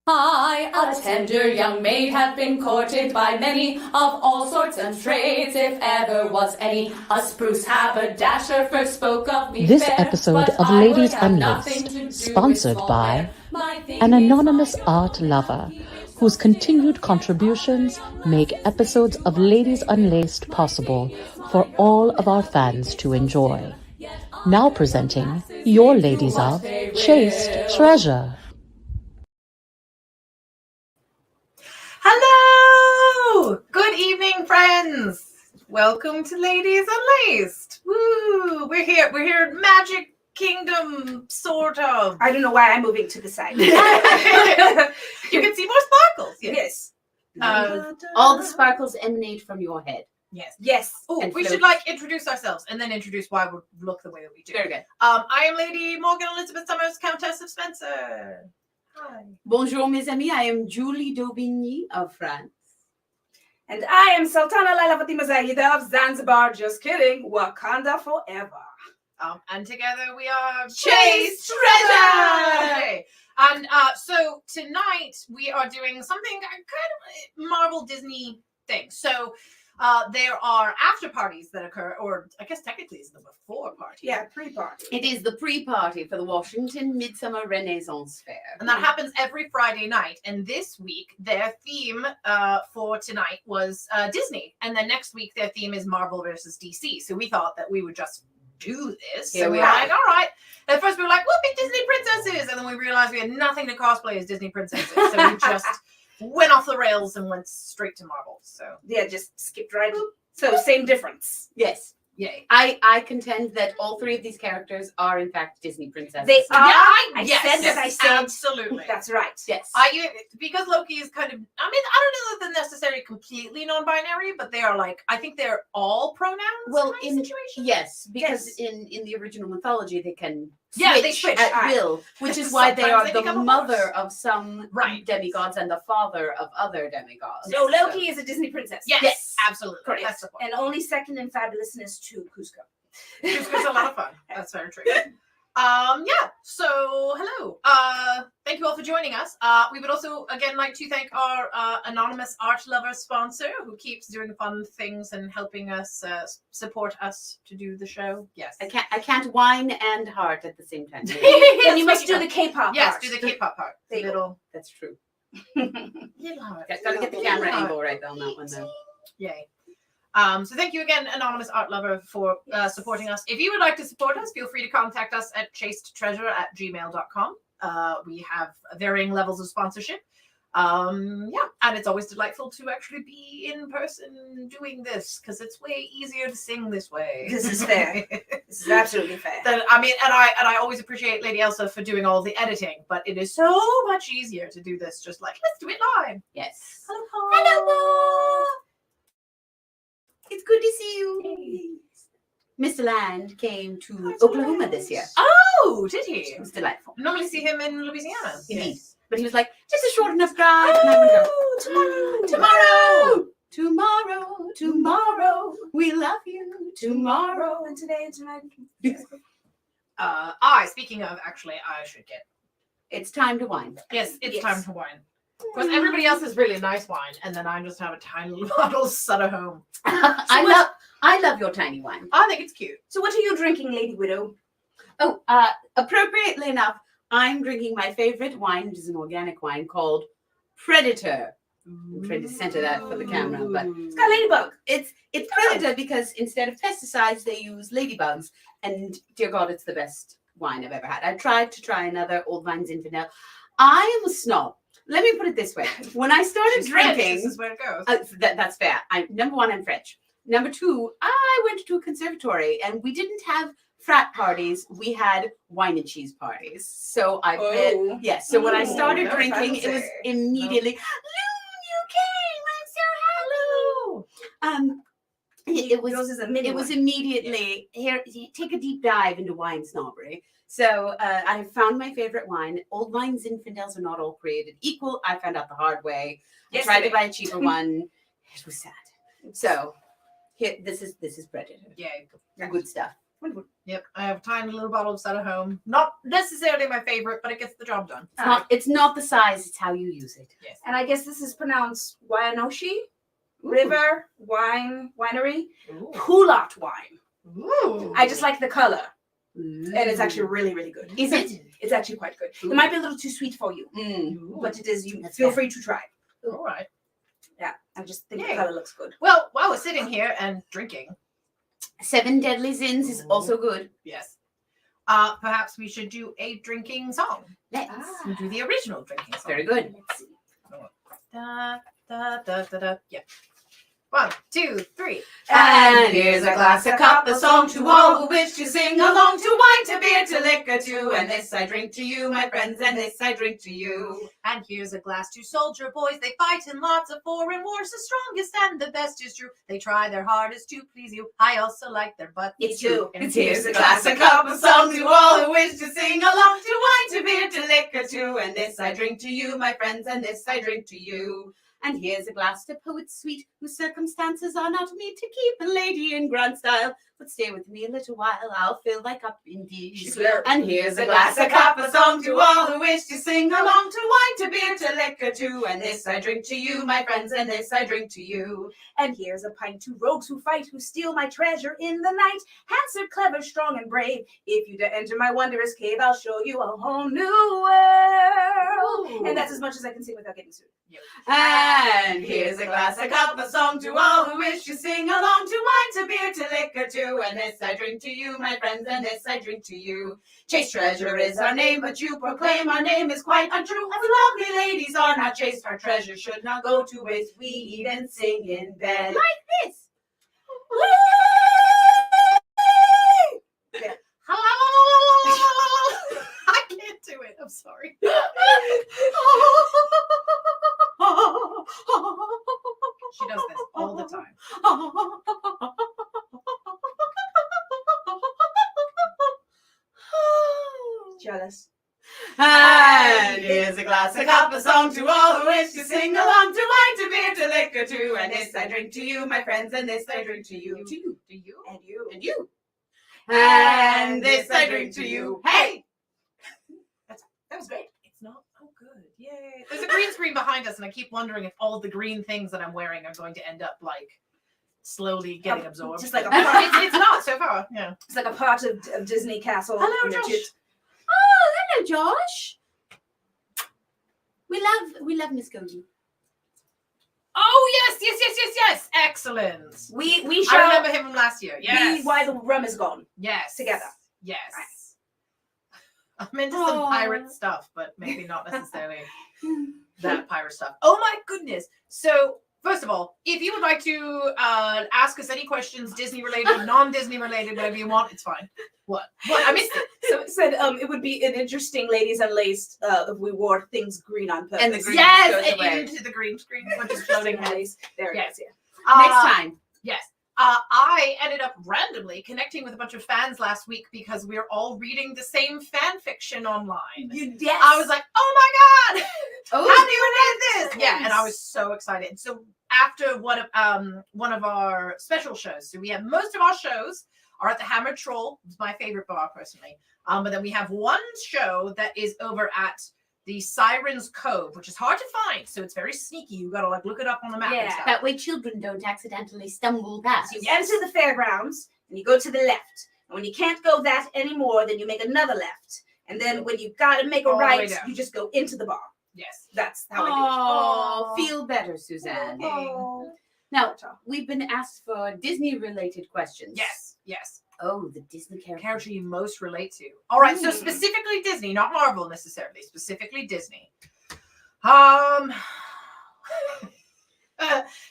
I, a tender young maid, have been courted by many of all sorts and trades, if ever was any. A spruce haberdasher first spoke of me This fair, episode but of I would Ladies have nothing to do Unlaced, with sponsored small by hair. My thing an is anonymous my art own lover happy bits whose of continued stare. contributions make episodes of Ladies Unlaced possible for all of our fans to enjoy. Now presenting your ladies of chaste treasure. Hello! Good evening, friends. Welcome to Ladies Unlaced. Woo! We're here in Magic Kingdom, sort of. I don't know why I'm moving to the side. You can see more sparkles. Yes. All the sparkles emanate from your head. Yes. Yes. Oh, And we float. should introduce ourselves and then introduce why we look the way that we do. Very good. I am Lady Morgan Elizabeth Summers, Countess of Spencer. Hi. Bonjour, mes amis. I am Julie d'Aubigny of France. And I am Sultana Lyla Fatima Zahida of Zanzibar. Just kidding. Wakanda forever. And together we are Chaste Treasure! Treasure! And so tonight we are doing something kind of Marvel Disney thing. So there are after parties that occur, or I guess technically it's the before party. Yeah, pre-party. It is the pre-party for the Washington Midsummer Renaissance Faire. And that happens every Friday night. And this week, their theme for tonight was Disney. And then next week, their theme is Marvel versus DC. So we thought that we would just do this. Here So we we're are. like, all right. At first, we were like, we'll be Disney princesses. And then we realized we had nothing to cosplay as Disney princesses. So we just went off the rails and went straight to Marvel. So, Yeah, just skipped right. So same difference. Yes. yay. I contend that all three of these characters are in fact Disney princesses. They are. I said that I said. absolutely. That's right. Yes. Because Loki is kind of, I mean, I don't know that they're necessarily completely non-binary, but they are I think they're all pronouns. Well, kind in of situation. yes, because Yes. in the original mythology they can Yeah, they switch switch. at will, which is why they Sometimes are they the become a mother horse. of some Right. demigods and the father of other demigods. So Loki is a Disney princess. Yes, Yes. absolutely. Correct. That's the point. And only second in fabulousness to Cusco. It was a lot of fun. That's very true. Yeah. So hello. Thank you all for joining us. We would also again like to thank our anonymous art lover sponsor who keeps doing fun things and helping us support us to do the show. Yes. I can't whine and heart at the same time. Then you must do the K-pop Yes, part. do the K-pop part. There you go. That's true. Little heart. Gotta get the camera angle right on that one though. Yay. So thank you again, Anonymous Art Lover, for supporting us. If you would like to support us, feel free to contact us at chasedtreasure@gmail.com. We have varying levels of sponsorship. And it's always delightful to actually be in person doing this because it's way easier to sing this way. This is fair. This is absolutely fair. I always appreciate Lady Elsa for doing all the editing, but it is so much easier to do this just let's do it live. Yes. Hello, Hello. It's good to see you. Mr. Land came to Oklahoma this year. Oh, did he? It was delightful. I normally see him in Louisiana. Indeed. But he was like, just a short enough drive. And I went, tomorrow, we love you. Tomorrow. And today and tonight. Speaking of, actually, I should get. It's time to wine. Yes, it's Yes. time to wine. Because everybody else has really nice wine, and then I just have a tiny little bottle set at home. I love your tiny wine. I think it's cute. So what are you drinking, Lady Widow? Oh, appropriately enough, I'm drinking my favorite wine, which is an organic wine called Predator. I'm trying to center that for the camera, but It's got ladybug. it's Predator because instead of pesticides, they use ladybugs. And dear God, it's the best wine I've ever had. I tried to try another Old Vine Zinfandel. I am a snob. Let me put it this way. When I started She's French, drinking, this is where it goes. that's fair. Number one, I'm French. Number two, I went to a conservatory and we didn't have frat parties. We had wine and cheese parties. So So when I started very drinking, it was fancy. immediately, Loon, you came. I'm so happy. Yours is a mini It was one. immediately here. Take a deep dive into wine snobbery. So I found my favorite wine. Old Vine Zinfandels are not all created equal. I found out the hard way. I tried to buy a cheaper one. It was sad. So here, this is Predator. Yay. Good stuff. Wonderful. Yep, I have a tiny little bottle of set at home. Not necessarily my favorite, but it gets the job done. It's not the size, it's how you use it. Yes. And I guess this is pronounced Wyanoshi Ooh. River Winery. Ooh. Poulat wine. Ooh. I just like the color. And And it's actually really, really good. Is it? It's actually quite good. Ooh. It might be a little too sweet for you, Ooh. but it is. You That's feel fair. free to try. All right. Yeah, I just think Yay. the color looks good. Well, while we're sitting here and drinking, 7 Deadly Sins is also good. yes, perhaps we should do a drinking song. Let's. We'll do the original drinking song. Very good. Let's see. Da, da, da, da, da. Yeah. 1, 2, 3. And here's a glass, a cup, a song to all who wish to sing along, to wine, to beer, to liquor, to. And this I drink to you, my friends, and this I drink to you. And here's a glass to soldier boys. They fight in lots of foreign wars. The strongest and the best is true. They try their hardest to please you. I also like their butt. Me too. And here's a glass, a cup, a song to all who wish to sing along, to wine, to beer, to liquor, to. And this I drink to you, my friends, and this I drink to you. And here's a glass to poets sweet, whose circumstances are not meet to keep a lady in grand style. But stay with me a little while, I'll fill thy cup indeed. And here's a glass, a cup, a song to all who wish to sing along, to wine, to beer, to liquor, to. And this I drink to you, my friends, and this I drink to you. And here's a pint to rogues who fight, who steal my treasure in the night. Handsome, clever, strong, and brave. If you dare enter my wondrous cave, I'll show you a whole new world. Ooh. And that's as much as I can sing without getting sued. And here's a glass, a cup, a song to all who wish to sing along, to wine, to beer, to liquor, to. And this I drink to you, my friends, and this I drink to you. Chaste treasure is our name, but you proclaim our name is quite untrue. As lovely ladies are not chaste, our treasure should not go to waste. We eat and sing in bed. Like this. I can't do it. I'm sorry. She does this all the time. Jealous. And here's a glass, a cup, a song to all who wish to sing along, to wine, to beer, to liquor, to. And this I drink to you, my friends, and this I drink to you. To you, to you, And you. and you. And this I drink to you. Hey! That was great. It's not. Oh, good. Yay. There's a green screen behind us, and I keep wondering if all the green things that I'm wearing are going to end up like slowly getting absorbed. Just like a it's not so far. Yeah. It's like a part of Disney Castle. Hello, in your Josh. tit. Oh, hello, Josh. We love Miss Golden. Oh yes. Excellent. We I shall remember him from last year. Yes. be why the rum is gone. Yes. Together. Yes. Right. I'm into some pirate stuff, but maybe not necessarily that pirate stuff. Oh my goodness. So first of all, if you would like to ask us any questions, Disney related, non-Disney related, whatever you want, it's fine. What? I missed it. So it said it would be an interesting Ladies Unlaced if we wore things green on purpose. And the green Yes, goes and away. into the green screen, which is floating heads. There it Yes. is. Yeah. Next time. Yes. I ended up randomly connecting with a bunch of fans last week because we were all reading the same fan fiction online. Yes. I was like, oh my God, Oh, have you read this? Yeah, and I was so excited. So after one of our special shows, so we have most of our shows are at the Hammered Troll. It's my favorite bar personally. But then we have one show that is over at the Sirens Cove, which is hard to find. So it's very sneaky. You gotta like look it up on the map and Yeah. stuff. that way children don't accidentally stumble past. You enter the fairgrounds and you go to the left. And when you can't go that anymore, then you make another left. And then when you gotta make a All the way right, down. you just go into the bar. Yes. That's how I Oh, do it. feel better, Suzanne. do it. Oh. Now, we've been asked for Disney-related questions. Yes. Oh, the Disney character. Character you most relate to. All right, so Hmm. specifically Disney, not Marvel necessarily. Specifically Disney.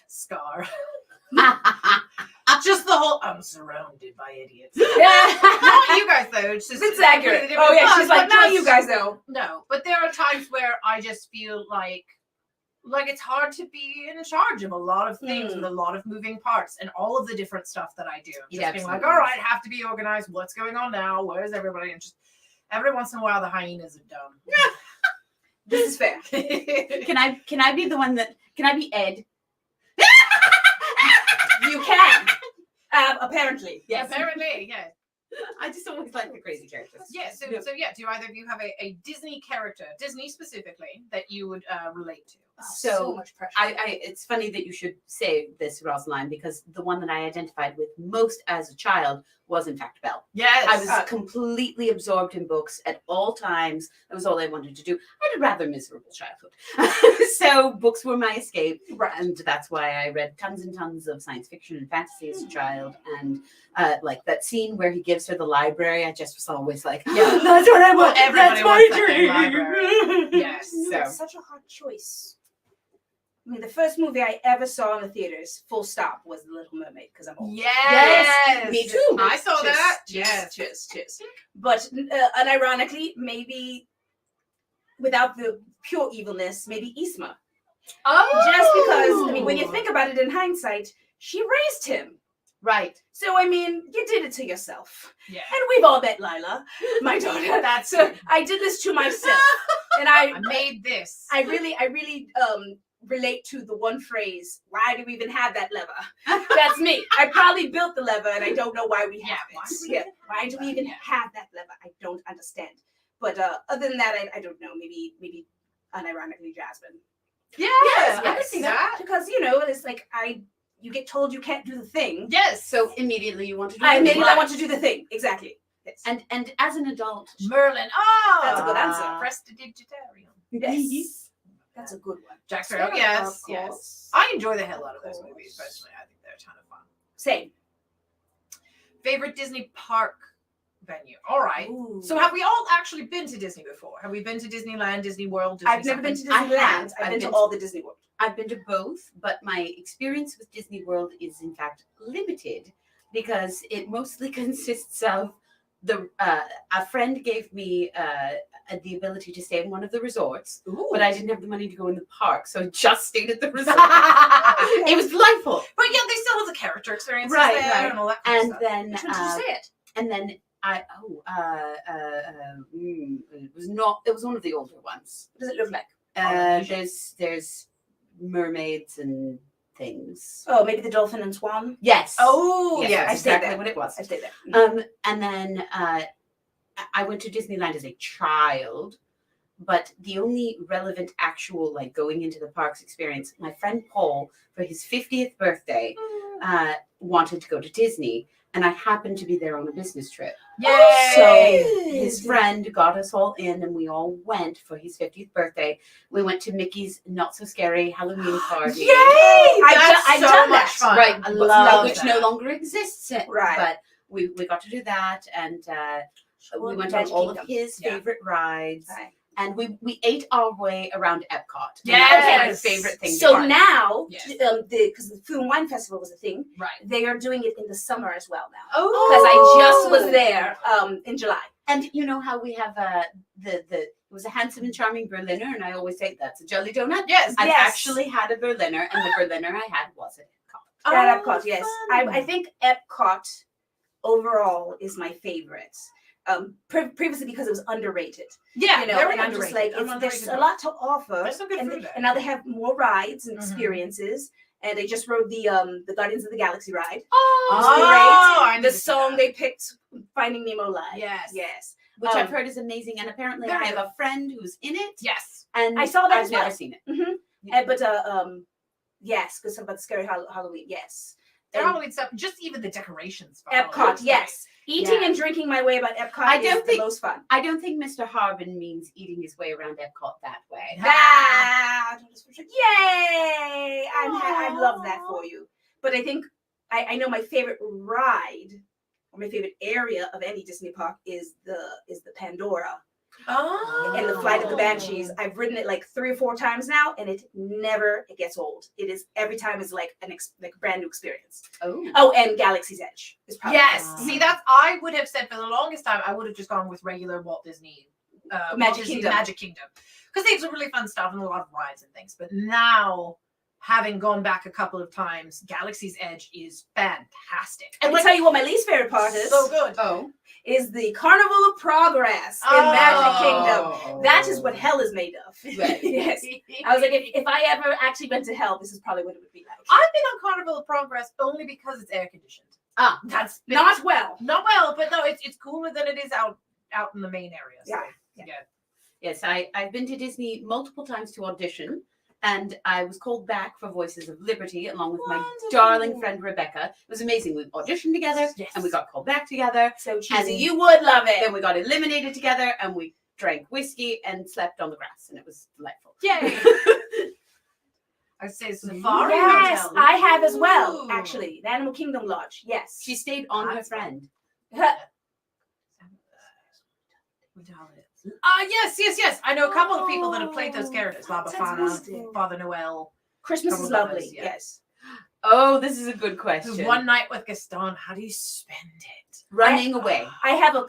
Scar. Just the whole. I'm surrounded by idiots. Not you guys though. It's just It's accurate. completely Oh different yeah, she's ones, like, but now just- you guys know. No, but there are times where I just feel like it's hard to be in charge of a lot of things with a lot of moving parts and all of the different stuff that I do. It Just being like, absolutely all right, is. have to be organized. What's going on now? Where's everybody? And just every once in a while, the hyenas are dumb. This is fair. Can I be the one that? Can I be Ed? You can. Apparently. Yes. Apparently, yeah. I just always like the crazy characters. Yeah, so yeah, do either of you have a Disney character, Disney specifically, that you would relate to? So much pressure. It's funny that you should say this, Rosaline, because the one that I identified with most as a child was in fact Belle. Yes. I was completely absorbed in books at all times. That was all I wanted to do. I had a rather miserable childhood. So books were my escape. Right. And that's why I read tons and tons of science fiction and fantasy as a child. And like that scene where he gives her the library, I just was always like, Yeah. that's what I want. Everybody That's my wants that dream. library. Yes. No, it's such a hard choice. I mean, the first movie I ever saw in the theaters, full stop, was The Little Mermaid, because I'm old. Yes. Me too. I saw Cheers, that. cheers, Yes. cheers. But unironically, maybe without the pure evilness, maybe Yzma. Oh. Just because, I mean, when you think about it in hindsight, she raised him. Right. So, I mean, you did it to yourself. Yeah. And we've all met Lyla, my daughter. That's So it. I did this to myself. And I made this. I really relate to the one phrase, why do we even have that lever? That's me. I probably built the lever and I don't know why we have it. Why do we even have that lever? I don't understand. But other than that, I don't know. Maybe unironically Jasmine. Yes, I can see that. Because, you know, it's like you get told you can't do the thing. Yes. So immediately you want to do I the immediately right. want to do the thing. Exactly. Yes. And as an adult, Merlin. Oh, That's a good answer. Prestidigitarian. Yes. That's a good one. Jack Sparrow. Yes. I enjoy the hell out of those movies, personally. I think they're a ton of fun. Same. Favorite Disney park venue. All right. Ooh. So have we all actually been to Disney before? Have we been to Disneyland, Disney World, Disney I've never been to something? I have. Disneyland. I've been to all the Disney World. I've been to both, but my experience with Disney World is in fact limited because it mostly consists of a friend gave me the ability to stay in one of the resorts, but I didn't have the money to go in the park, so I just stayed at the resort. It was delightful. But yeah, they still have the character experiences Right, there right. and all that kind of And stuff. then Which one did you say it? and then it was one of the older ones. What does it look like? There's mermaids and things. Oh, maybe the dolphin and swan. Yes. Oh, yes, yes. that's I stayed exactly there. what it was. I stayed there. And then I went to Disneyland as a child, but the only relevant actual like going into the parks experience, my friend Paul, for his 50th birthday, wanted to go to Disney, and I happened to be there on a business trip. Yay! So his friend got us all in, and we all went for his 50th birthday. We went to Mickey's Not So Scary Halloween party. Yay! That's I've so done much that. fun. Right, I love which that. no longer exists. Right. But we got to do that, and we went on Magic all Kingdom. of his Yeah. favorite rides. Right. And we ate our way around Epcot. And Yes. that was my favorite thing. So to do. now, Yes. because the Food and Wine Festival was a thing, Right. they are doing it in the summer as well now. Oh. Because I just was there in July. And you know how we have it was a handsome and charming Berliner, and I always say that's a jelly donut. Yes. I've Yes. actually had a Berliner, and the Berliner I had was at Epcot. At Epcot, yes. fun. I think Epcot overall is my favorite. Previously because it was underrated. Yeah, You know, very and I'm just underrated. like, I'm there's underrated. a lot to offer. There's some good and, food there. and now they have more rides and Mhm. experiences. And they just rode the Guardians of the Galaxy ride. Oh, It was I great. need The to see song that. they picked, Finding Nemo Live. Yes. Yes. Which I've heard is amazing, and apparently I very have a friend who's in it. Yes. And I saw that I've as well. never seen it. Mm-hmm. But yes, because about the scary Halloween. Yes. The And Halloween stuff, just even the decorations. for Epcot. Halloween. Yes. Eating Yeah. and drinking my way about Epcot I is don't the think- most fun. I don't think Mr. Harbin means eating his way around Epcot that way. Ah, yay! I love that for you. But I think I know my favorite ride or my favorite area of any Disney park is the Pandora Oh. and the Flight of the Banshees. I've ridden it like 3 or 4 times now, and it gets old. It is every time is like like a brand new experience. Oh. Oh, and Galaxy's Edge is probably Yes. Ah. See, that's I would have said for the longest time I would have just gone with regular Walt Disney Magic Kingdom. Magic Kingdom, because they have some really fun stuff and a lot of rides and things. But now, having gone back a couple of times, Galaxy's Edge is fantastic. And I'll tell you what my least favorite part is. So good. Oh. Is the Carnival of Progress in Magic Kingdom. That is what hell is made of. Right. Yes. I was like, if I ever actually went to hell, this is probably what it would be like. I've been on Carnival of Progress only because it's air conditioned. That's Not well. not well, but no, it's cooler than it is out in the main area. So, yeah. Yes, I've been to Disney multiple times to audition, and I was called back for Voices of Liberty along with my darling friend Rebecca. It was amazing. We auditioned together, and we got called back together. So cheesy, And you would love it. Then we got eliminated together, and we drank whiskey and slept on the grass, and it was delightful. Yay! I'd say Safari Yes, Hotel. I have as well. Ooh. Actually, the Animal Kingdom Lodge. Yes, She stayed on her friend. Yes. I know a couple of people that have played those characters. La Befana, fantastic. Father Noel. Christmas Couple is of lovely. others, yeah. Yes. Oh, this is a good question. One night with Gaston. How do you spend it? Running away. I have a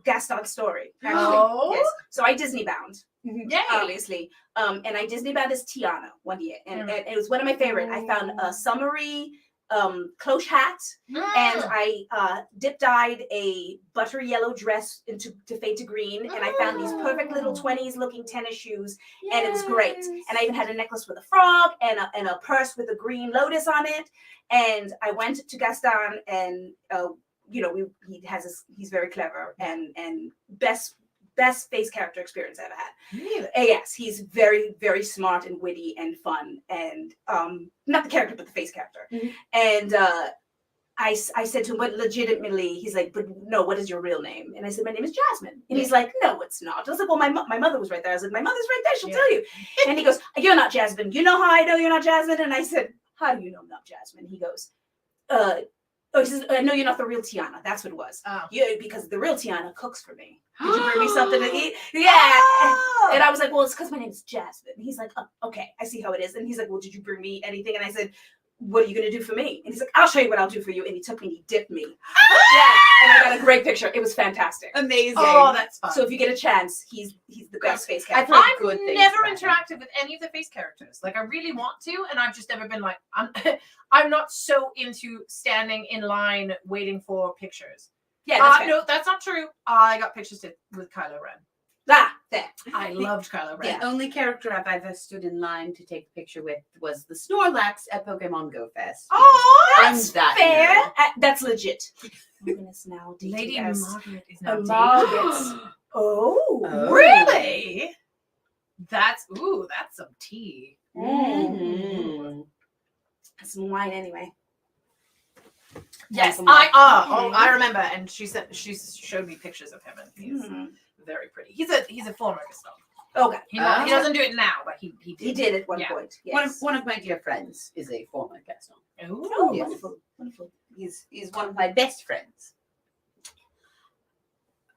Gaston story. Actually. Oh. Yes. So I Disney bound. Yay. Obviously. And I Disney bound as Tiana one year. And it was one of my favorite. I found a summery cloche hat, and I dip dyed a butter yellow dress to fade to green, and I found these perfect little 20s looking tennis shoes, and it was great. And I even had a necklace with a frog and a purse with a green lotus on it. And I went to Gaston, and he's very clever and best face character experience I ever had. Really? Yes, he's very, very smart and witty and fun, and not the character, but the face character. Mm-hmm. And I said to him, but legitimately, he's like, but no, what is your real name? And I said, my name is Jasmine. And he's like, no, it's not. I was like, well, my mother was right there. I was like, my mother's right there. She'll tell you. And he goes, you're not Jasmine. You know how I know you're not Jasmine? And I said, how do you know I'm not Jasmine? He goes, he says, no, you're not the real Tiana. That's what it was. Oh. Yeah, because the real Tiana cooks for me. Did you bring me something to eat? Yeah. Oh. And I was like, well, it's because my name's Jasmine. And he's like, oh, okay, I see how it is. And he's like, well, did you bring me anything? And I said, what are you going to do for me? And he's like, I'll show you what I'll do for you. And he took me and he dipped me. Yeah. And I got a great picture. It was fantastic. Amazing. Oh, that's fun. So if you get a chance, he's the best face I character. played I've good things never about him. interacted with any of the face characters. Like I really want to, and I've just never been like I'm not so into standing in line waiting for pictures. Yeah, that's fair. No, that's not true. I got pictures with Kylo Ren. There. I loved Kylo Ren. The only character I've ever stood in line to take a picture with was the Snorlax at Pokemon Go Fest. Oh, I'm that's that fair. nerd. That's legit. Goodness, now Lady DTS. Margaret is now Margaret's. Oh. Oh. Really? That's some tea. Mm. Some wine anyway. Yes, Some I remember, and she showed me pictures of him, and he's very pretty. He's a former Gaston. Okay. He doesn't do it now, but he did. He did at one Yeah. point. Yes. One of my dear friends is a former Gaston. Oh, Yes. wonderful. Wonderful. He's one of my best friends.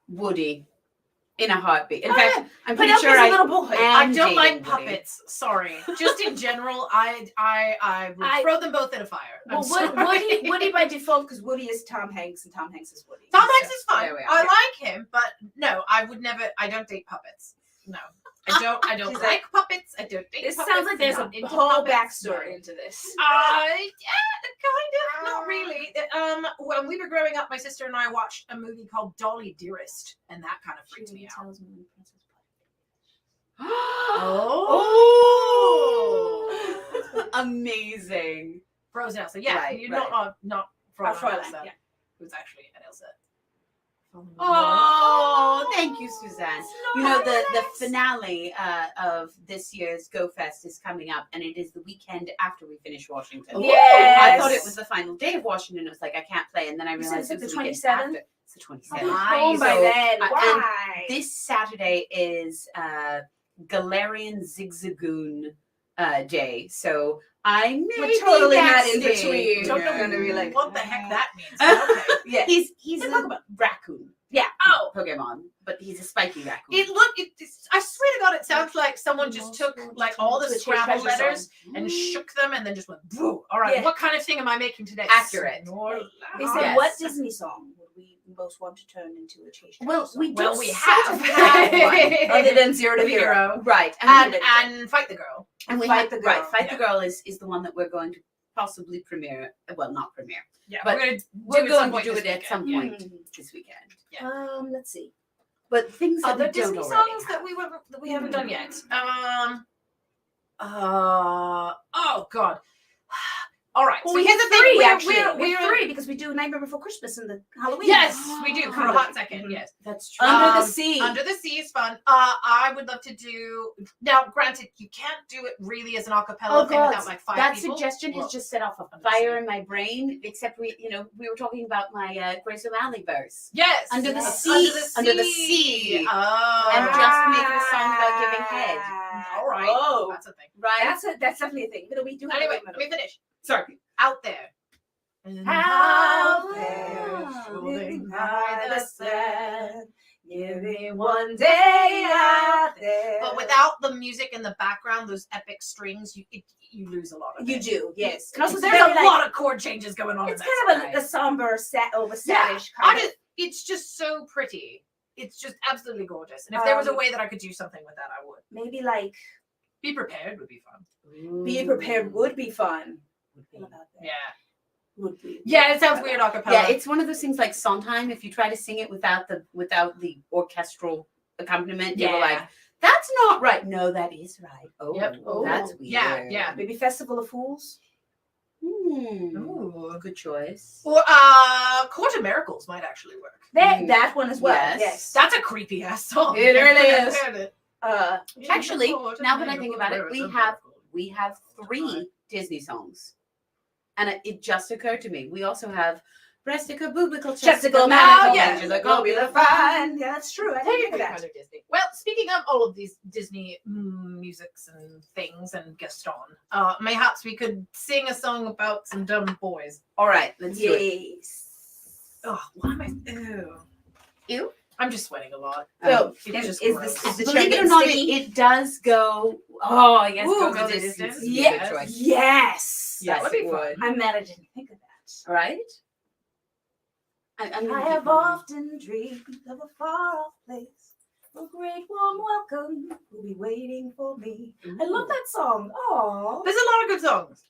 Woody, in a heartbeat. In fact, I'm pretty Penelope's sure a little boy. I am don't like dating Woody. puppets. Sorry. Just in general, I would throw them both in a fire. I'm Well, sorry. Woody by default, because Woody is Tom Hanks and Tom Hanks is Woody. Tom Hanks is fine. There we are. I like him, but no, I would never. I don't date puppets. No, I don't She's like puppets. I don't date This puppets. sounds like there's I'm not a into whole puppets. backstory into this. Yeah, kind of. Not really. When we were growing up, my sister and I watched a movie called Dolly Dearest, and that kind of freaked me out. Oh, amazing. Frozen Elsa. Yeah, Right, you're right. not Frozen Fräulein, Elsa. yeah. Who's actually an Elsa. Oh, thank you, Suzanne. You know, the finale of this year's Go Fest is coming up, and it is the weekend after we finish Washington. Yes. I thought it was the final day of Washington. It was like, I can't play. And then I You said realized it's it was like the weekend 27th? after. It's the 27th. I'll be Nice. home by So, then. and Why? This Saturday is Galarian Zigzagoon Day. So I may We're totally be not in backstage. between. Don't know You're gonna be like, what the heck that means. but Okay. Yeah. He's a raccoon. Yeah. Oh, Pokemon, but he's a spiky raccoon. I swear to God, it sounds like someone just took like all the To a Scrabble treasure letters song. and shook them and then just went, boo. All right, Yeah. what kind of thing am I making today? Accurate. They said, Yes. what Disney song would we most want to turn into a chase? Well, we Well, don't we sort have. of have one. Other than Zero to Hero. Hero. Right. And Fight the Girl. And we Fight have, the Girl. Right, Fight Yeah. the Girl is the one that we're going to possibly premiere. Well, not premiere. Yeah, But we're We're going to do it at some point this weekend. Yeah. Let's see. But things that Other we don't Disney already songs have. that we haven't done yet. Oh God. All right. Well, So we here's have the thing. three, We're actually. We're we're three because we do Nightmare Before Christmas and the Halloween. yes, we do for a hot second. Mhm. Yes. That's true. Under the Sea. Under the Sea is fun. I would love to do. Now, granted, you can't do it really as an acapella Oh thing God, without like 5 that people. suggestion Well, has just set off a Under the fire Sea. in my brain. Except we were talking about my Grace O'Malley verse. Yes. Under the Yes. Sea. Under the Sea. Oh. And just making a song about giving head. All right. Oh, That's a thing. Right. that's definitely a thing. But we do have Anyway, a let me finish. Sorry. Out there. Out there, floating by the sand, giving one day out there. But without the music in the background, those epic strings, you lose a lot of You it. do, yes. And also, It's there's a very, like, lot of chord changes going on. It's in that kind of song. a somber, saddish I kind of. just, it's just so pretty. It's just absolutely gorgeous. And if there was a way that I could do something with that, I would. Maybe like Be Prepared would be fun. Be Prepared would be fun. What about that? Yeah. Would be. Yeah, it sounds weird acapella. Yeah, it's one of those things like Sondheim. If you try to sing it without the orchestral accompaniment, you're like, that's not right. No, that is right. Oh, Yep. that's Oh, weird. yeah. Maybe Festival of Fools. Ooh. Good choice. Or Court of Miracles might actually work. That one as well. Yes. Yes. That's a creepy ass song. It really is. is. Actually, now that I think about it, we have 3 Disney songs, and it just occurred to me we also have Breastica, Boobical, Chesticle, Oh, Manical, yeah. Angela, Globular, Fine. Yeah, that's true. I didn't think of that. Kind of Disney. Well, speaking of all of these Disney musics and things and Gaston, mayhaps we could sing a song about some dumb boys. All right, let's do it. Yes. Oh, what am I? Ew. Ew? I'm just sweating a lot. So, It's just is gross. this the Believe it or chair not, sticky? it does go. Oh yes, Ooh, go go the the distance. distance. Yeah. Yes. Good choice. Yes. That Yes, would be it fun. would. I'm mad I didn't think of that. Right? I'm I have often dreamed of a far-off place. A great warm welcome will be waiting for me. I love that song. Oh. There's a lot of good songs.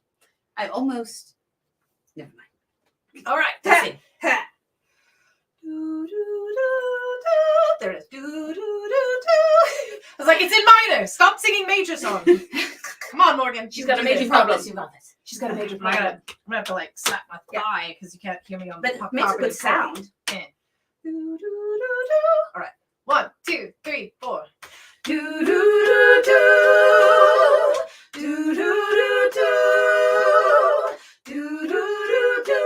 I almost. Never mind. All right, Ha. listen. Ha. There it is. I was like, it's in minor. Stop singing major songs. Come on, Morgan. She's got a You major do this. problem. You got this. She's got a major I'm problem. gonna have to like slap my thigh because you can't hear me on But the it makes a good carpet. sound. All right. 1, 2, 3, 4. Do do do do do do do do do do do do.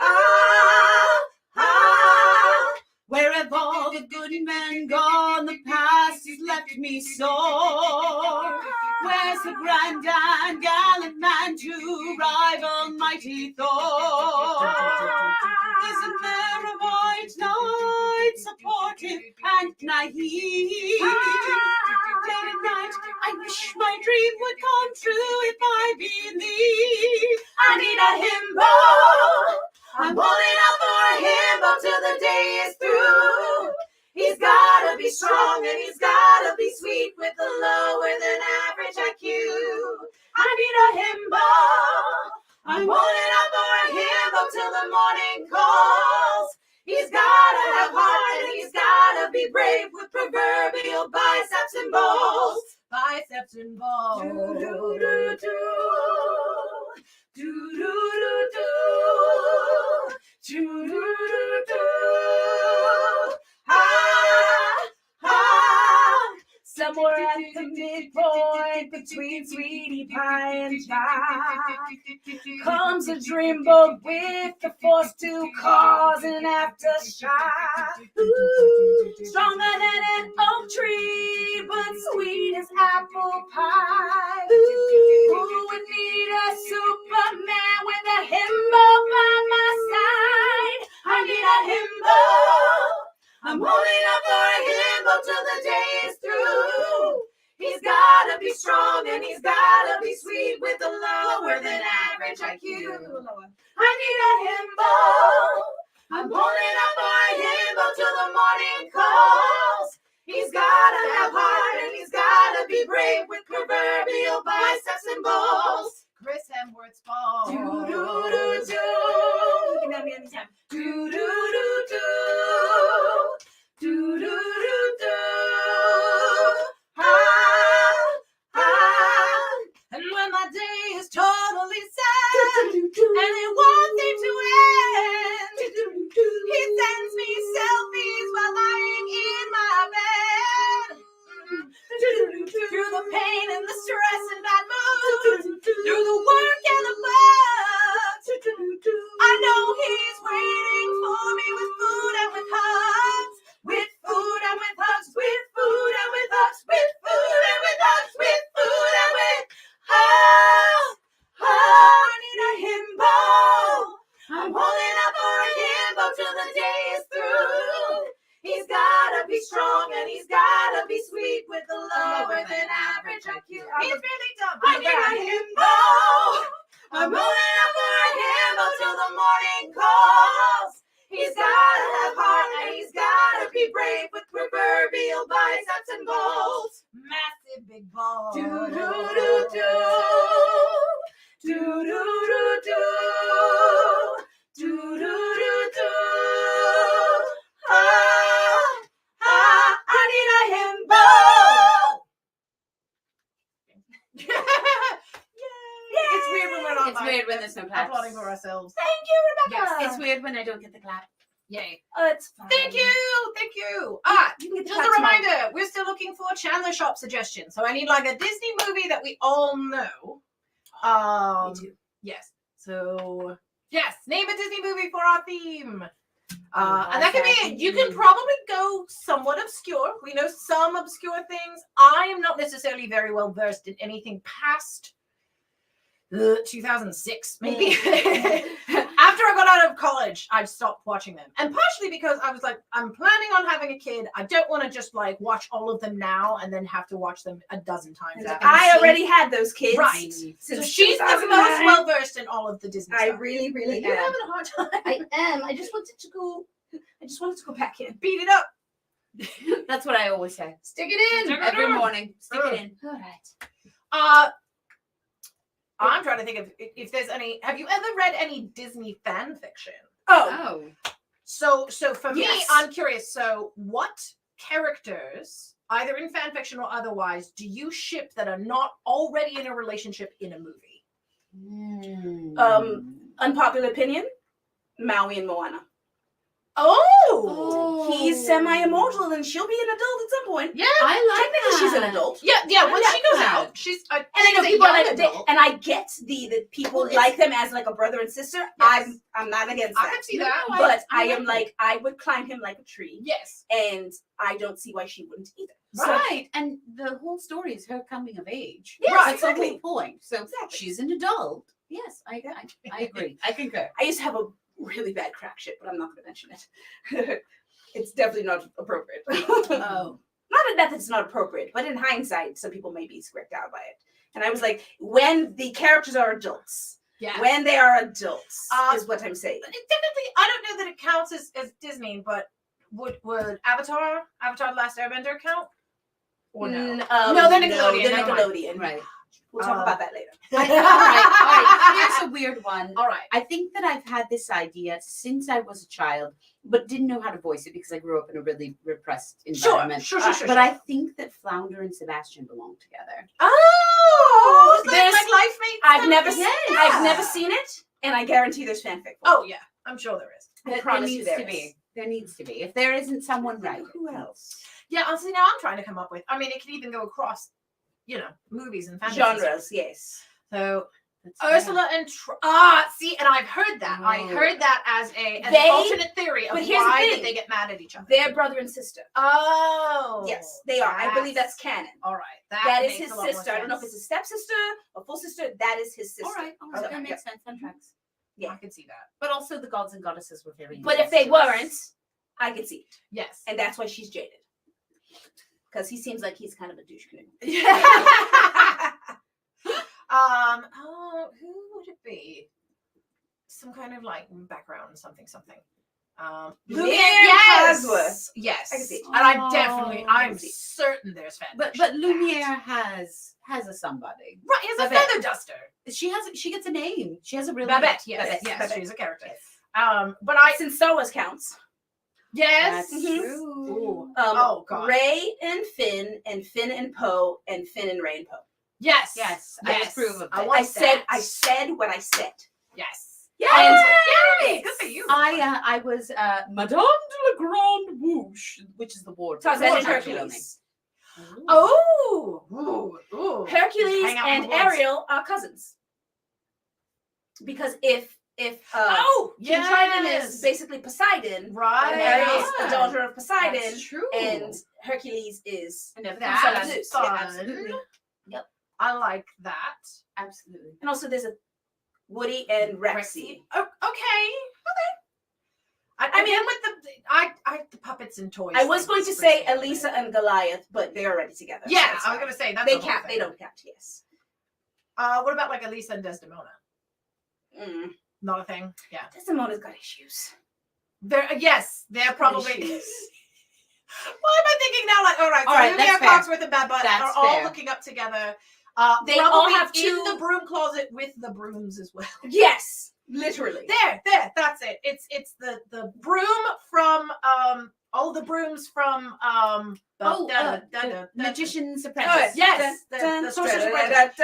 Ah ah. Where have all the good men gone? The past has left me sore. Where's the grand and gallant man to rival mighty Thor? Isn't there a white knight, supportive and naive? Late at night, I wish my dream would come true if I believe. I need a himbo. I'm holding out for a himbo till the day is through. He's gotta be strong and he's gotta be sweet with a lower than average IQ. I need a himbo. I'm holding out for a himbo till the morning calls. He's gotta have heart and he's gotta be brave with proverbial biceps and balls. Biceps and balls. Do do do do. Do do do do. Do do do do. Ah ah. Somewhere at the midpoint between Sweetie Pie and Chai comes a dreamboat with the force to cause an aftershock. Ooh, stronger than an oak tree, but sweet as apple pie. Ooh, who would need a Superman with a himbo by my side? I need a himbo. I'm holding up for a himbo till the day is through. He's gotta be strong and he's gotta be sweet with a lower than average IQ. I need a himbo. I'm holding up for a himbo till the morning calls. He's gotta have heart and he's gotta be brave with proverbial biceps and balls. Chris Hemsworth's balls. Do do do do. You can have me anytime. Do do do do. Do do do do. Ah ah. And when my day is totally himbo till the day is through. He's gotta be strong and he's gotta be sweet with a lower than average IQ. He's really dumb. I need a himbo. I'm moving up for a himbo till the morning calls. He's gotta have heart and he's gotta be brave with proverbial biceps and balls. Massive big balls. Do do do do. Do do do do. Do do do do. I need a himbo. Yay! It's weird when we're not. It's weird when there's no claps. applauding for ourselves. Thank you, Rebecca. It's weird when I don't get the clap. Yay! Oh, it's fine. Thank you. You can get the Just a clap tomorrow. reminder, we're still looking for Chandler Shoppe suggestions. So I need like a Disney movie that we all know. Me too. Yes. So yes, name a Disney movie for our theme. And that can be, you can probably go somewhat obscure. We know some obscure things. I am not necessarily very well versed in anything past 2006, maybe. After I got out of college, I stopped watching them. And partially because I was like, I'm planning on having a kid. I don't want to just like watch all of them now and then have to watch them a dozen times. after I I've already had those kids. Right. Since So she's the 2009. most well versed in all of the Disney I stuff. really, really You're am. having a hard time. I am. I just wanted to go back in. Beat it up. That's what I always say. Stick it in. Every morning. Stick it in. All right. I'm trying to think of if there's any. Have you ever read any Disney fan fiction? Oh, Oh. So for me, Yes. I'm curious. So what characters, either in fan fiction or otherwise, do you ship that are not already in a relationship in a movie? unpopular opinion: Maui and Moana. Oh, He's semi-immortal, and she'll be an adult at some point. yeah. I like Technically, she's an adult. Yeah. When I she like goes that. out, she's. And I know she's a people are young like, adult. and I get that people Well, it's- like them as like a brother and sister. Yes. I'm not against I that. can see No, that. no, But I I am like like, I would climb him like a tree, Yes. and I don't see why she wouldn't either. So, Right. And the whole story is her coming of age. Yes, That's exactly. the whole point. So Exactly. she's an adult. Yes, I agree. I concur. I used to have a really bad crack shit, but I'm not going to mention it. It's definitely not appropriate. Oh. Not that it's not appropriate, but in hindsight, some people may be squirted out by it. And I was like, when the characters are adults, Yeah. when they are adults, is what I'm saying. It technically, I don't know that it counts as Disney, but would Avatar The Last Airbender count? Or no? No, they're Nickelodeon, They're never mind. Nickelodeon. Right. We'll talk about that later. All right. Here's a weird one. All right. I think that I've had this idea since I was a child, but didn't know how to voice it because I grew up in a really repressed environment. Sure. But I think that Flounder and Sebastian belong together. Oh, it's There's- like life mates. I've never, Yes. I've never seen it, and I guarantee there's fanfic. for it. Oh yeah, I'm sure there is. I There promise you needs there to is. be. There needs to be. If there isn't someone, right? Who else? Yeah, honestly, now I'm trying to come up with. I mean, it can even go across, movies and fantasy stuff. Genres, yes. So That's Ursula and see, and I've heard that. I Oh. heard that as an They- alternate theory of but here's the why thing. did they get mad at each other. They're brother and sister. Oh, Yes, they are. I believe that's canon. all right. That is makes his a lot more sister. I don't know if sense. it's a stepsister or full sister. That is his sister. All right. All right. So, That yeah. makes sense. That tracks. I can see that. But also the gods and goddesses were very. But if they weren't, I could see it. Yes. And that's why she's jaded. Because he seems like he's kind of a douche canoe. Who would it be? Some kind of like background, something. Lumiere Yes. Cosworth. Yes. I can see it. And I'm see it. certain there's fan But fiction. Lumiere has a somebody. Right, he's a Babette. feather duster. She gets a name. She has a real Babette, name. yes, Babette. she's a character. Yes. But I Since Star Wars counts. yes. That's Mhm. true. Ooh. Um, Oh, God. Ray and Finn and Poe and Finn and Ray and Poe. Yes. Yes, I approve of I that. want I said that. what I said. Yes. Yes! Good for you. I was Madame de la Grande Bouche, which is the ward. Tarzan and Actually, Hercules. Oh. Ooh. Hercules Hang out in and the woods. Ariel are cousins. Because if Oh, King Triton is basically Poseidon, right. and Ariel's Yeah. a daughter of Poseidon, That's true. and Hercules is I never That's thought son of of it. Zeus. fun. Yeah, absolutely. Yep. I like that. Absolutely. And also there's a Woody and Rexy. Oh, okay. I mean, with the puppets and toys. I was going to say Elisa and Goliath, but they're already together. Yeah, so it's I was fine. gonna say that's They the whole count. thing. They don't count. Yes. What about like Elisa and Desdemona? Not a thing. Yeah. Desdemona's got issues. They're probably. Issues. Why am I thinking now? Like, all right, that's fair. Cogsworth and Bad Butt That's are all fair. hooking up together. They all probably have in two- the broom closet with the brooms as well. Yes, literally. There, that's it. It's the broom from all the brooms from Magician's Oh, Apprentice. yes, the Sorcerer's Apprentice.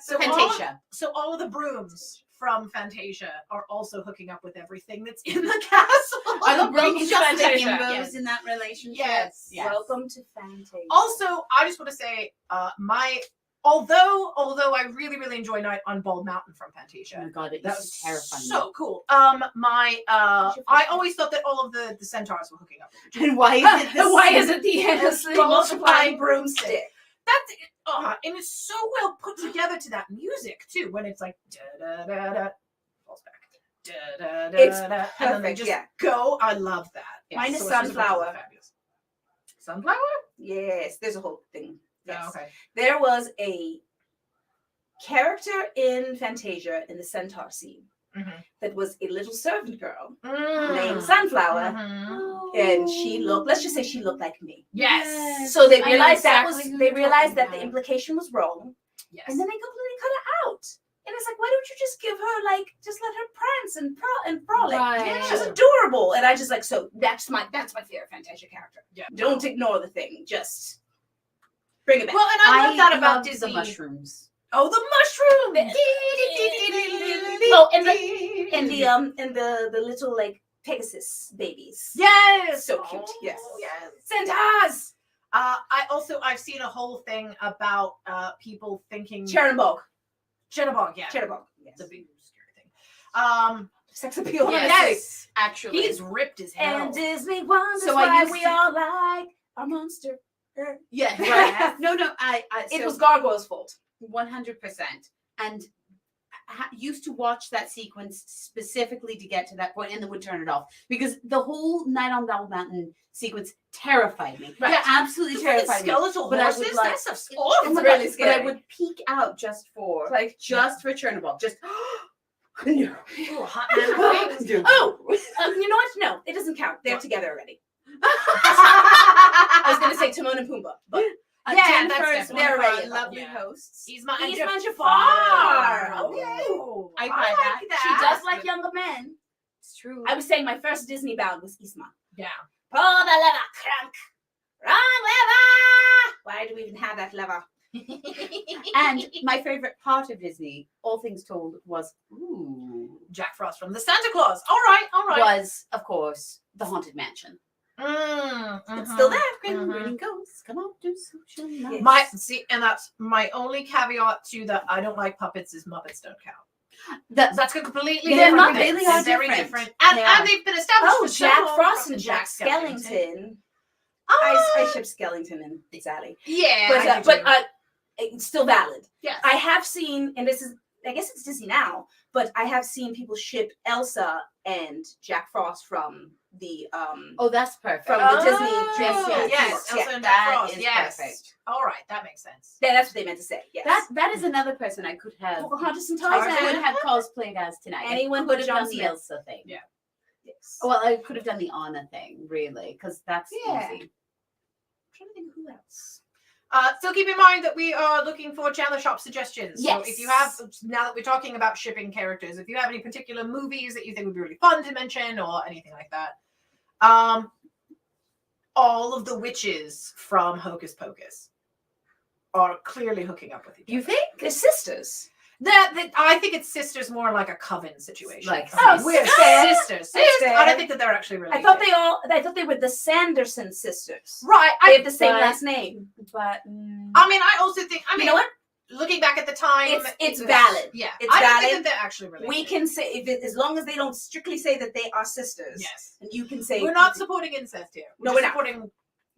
So Fantasia. So all of the brooms from Fantasia are also hooking up with everything that's in the castle. Are the brooms just the Fantasia. himbos Yes. in that relationship? Yes. Welcome to Fantasia. Also, I just want to say, although I really, really enjoy Night on Bald Mountain from Oh Fantasia. my god, it That was was terrifying. so cool. I always thought that all of the centaurs were hooking up with each other. And why is it Why is it the endlessly multiplying broomstick? That's it. And it's so well put together to that music too. When it's like da da da da, falls back. Da, da, da, It's da, and then they perfect, just yeah. go. I love that. Mine is Sorcerer's Apprentice Sunflower. fabulous. Sunflower? Yes, there's a whole thing. Yes. Oh, okay. There was a character in Fantasia in the centaur scene that was a little servant girl named Sunflower, and she looked. Let's just say she looked like me. Yes. So they I know realized exactly who they you're realized talking that the about. implication was wrong, Yes. and then they completely cut her out. And it's like, why don't you just give her just let her prance and frolic? Right. She's adorable, and I just so that's my favorite Fantasia character. Yeah. Don't ignore the thing, just bring it back. Well, and I love that about love Disney. the mushrooms. Oh, the mushroom. Oh, and the little Pegasus babies. Yes. So cute. Yes. Yes. Centaurs. I've seen a whole thing about people thinking Chernobog. Chernobog, yeah. Chernobog. Yes. It's a big scary thing. Sex appeal. Yes. Actually. He's ripped as hell. And Disney wonders So I why used we to- all like our monster. Yeah, right. No, I It so was Gargoyle's fault. 100%. And used to watch that sequence specifically to get to that point and then would turn it off because the whole Night on Bald Mountain sequence terrified me. Right. Yeah, absolutely terrified me. Skeletal But I would horses. like- That stuff's It's awful. Oh my really God, scary. But I would peek out just for Chernobyl. Just no. Ooh, hot man. Oh, you know what? No, it doesn't count. They're together already. I was going to say Timon and Pumbaa, but Yeah, Jen that's first, definitely one of right. our lovely Yeah. hosts. He's my He's Jafar. Jafar. Okay. I I buy like that. that. she does like younger men. It's true. I was saying my first Disney bound was Isma. Yeah. Pull the lever, crank. Wrong lever. Why do we even have that lever? And my favorite part of Disney, all things told, was Jack Frost from the Santa Claus. All right. was of course the Haunted Mansion. It's still there. Grinning ghosts, come out to social life. And that's my only caveat to that. I don't like puppets. Is Muppets don't count. That's That's a completely They're different not- thing. really are They're very different. different, and, They are. and they've been established. Oh, for so Jack long. Frost and Jack Skellington. I ship Skellington and Sally. Yeah, But it's still valid. yes. I have seen, and this is, I guess it's Disney now, but I have seen people ship Elsa and Jack Frost from the oh, that's perfect. From the Disney yes, yes, Elsa yeah, and Jack that Frost. is Yes, perfect. all right, that makes sense. Yeah, that's what they meant to say. Yes. That is another person I could have. Pocahontas and I Tarzan. could have cosplayed as tonight. Anyone I but could have John done the Smith. Elsa thing. Yeah. Yes. Well, I could have done the Anna thing, really, because that's Yeah. easy. I'm trying to think who else. So keep in mind that we are looking for Chandler Shop suggestions. So if you have, Yes. now that we're talking about shipping characters, if you have any particular movies that you think would be really fun to mention or anything like that, all of the witches from Hocus Pocus are clearly hooking up with each other. You think? They're sisters. That I think it's sisters more like a coven situation. Like we're sisters. sisters. I don't think that they're actually related. I thought they were the Sanderson sisters. Right. They have the same but- last name. But I mean, I also think. I mean, You know what? Looking back at the time, It's valid. Yeah, It's I don't valid. think that they're actually related. We can say as long as they don't strictly say that they are sisters. Yes. And you can say We're not supporting incest here. No, We're we're just not. supporting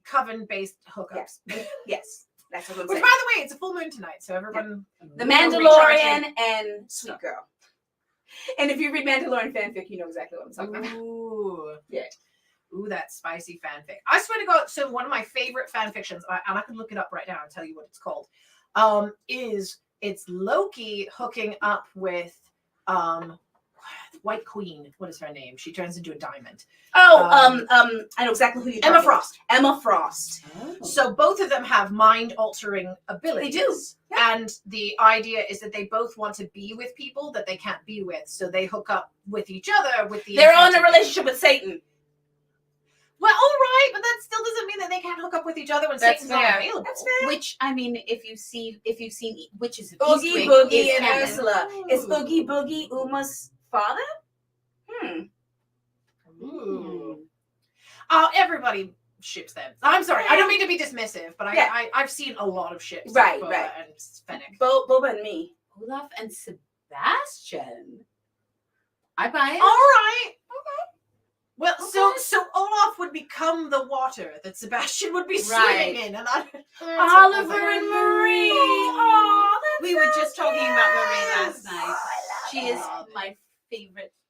coven-based hookups. Yes. Yes. That's what I'm Which, saying. by the way, it's a full moon tonight, so everyone. The Mandalorian and Sweet Girl. And if you read Mandalorian fanfic, you know exactly what I'm talking about. Ooh. Yeah. Ooh, that's spicy fanfic. I swear to God, so one of my favorite fan fictions, and I can look it up right now and tell you what it's called, is it's Loki hooking up with White Queen. What is her name? She turns into a diamond. I know exactly who you're talking Emma Frost. about. Emma Frost. Oh. So both of them have mind-altering abilities. They do. And the idea is that they both want to be with people that they can't be with. So they hook up with each other with the They're intent in a of- relationship with Satan. Well, all right, but that still doesn't mean that they can't hook up with each other when That's Satan's fair. not available. That's fair. Which, I mean, if you've seen Witches of Oogie Eastwick, Boogie is and canon. Ursula. Is Ooh. Oogie Boogie Uma's father? Ooh. Everybody ships them. I'm sorry, I don't mean to be dismissive, but I've seen a lot of ships. Right, of Boba right. and Fennec. Boba and me. Olaf and Sebastian. I buy it. All right. Well, so Olaf would become the water that Sebastian would be swimming in, and Oliver and Marie. Oh, We were just talking about Marie last night. I love She it. is my favorite.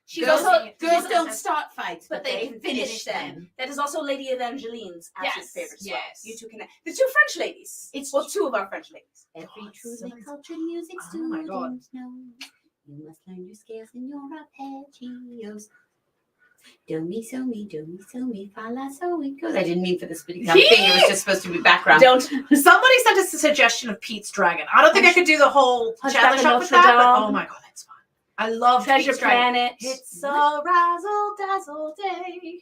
She's Girls, also girls don't start fights, but they can finish them. That is also Lady Evangeline's absolute Yes, favorite as well. yes. You two connect. The two French ladies. It's two of our French ladies. Every God, truly somebody's- cultured music Oh my student God. knows you must learn your scales and your arpeggios. Do me, so me, fa la, so it goes. I didn't mean for the spitting thing. It was just supposed to be background. Don't. Somebody sent us a suggestion of Pete's Dragon. I don't think I could do the whole Hunchback Chandler of Shoppe with Notre that, but Dame. oh my God, that's fun. I love Treasure Pete's Dragon. Planet. It's a razzle dazzle day.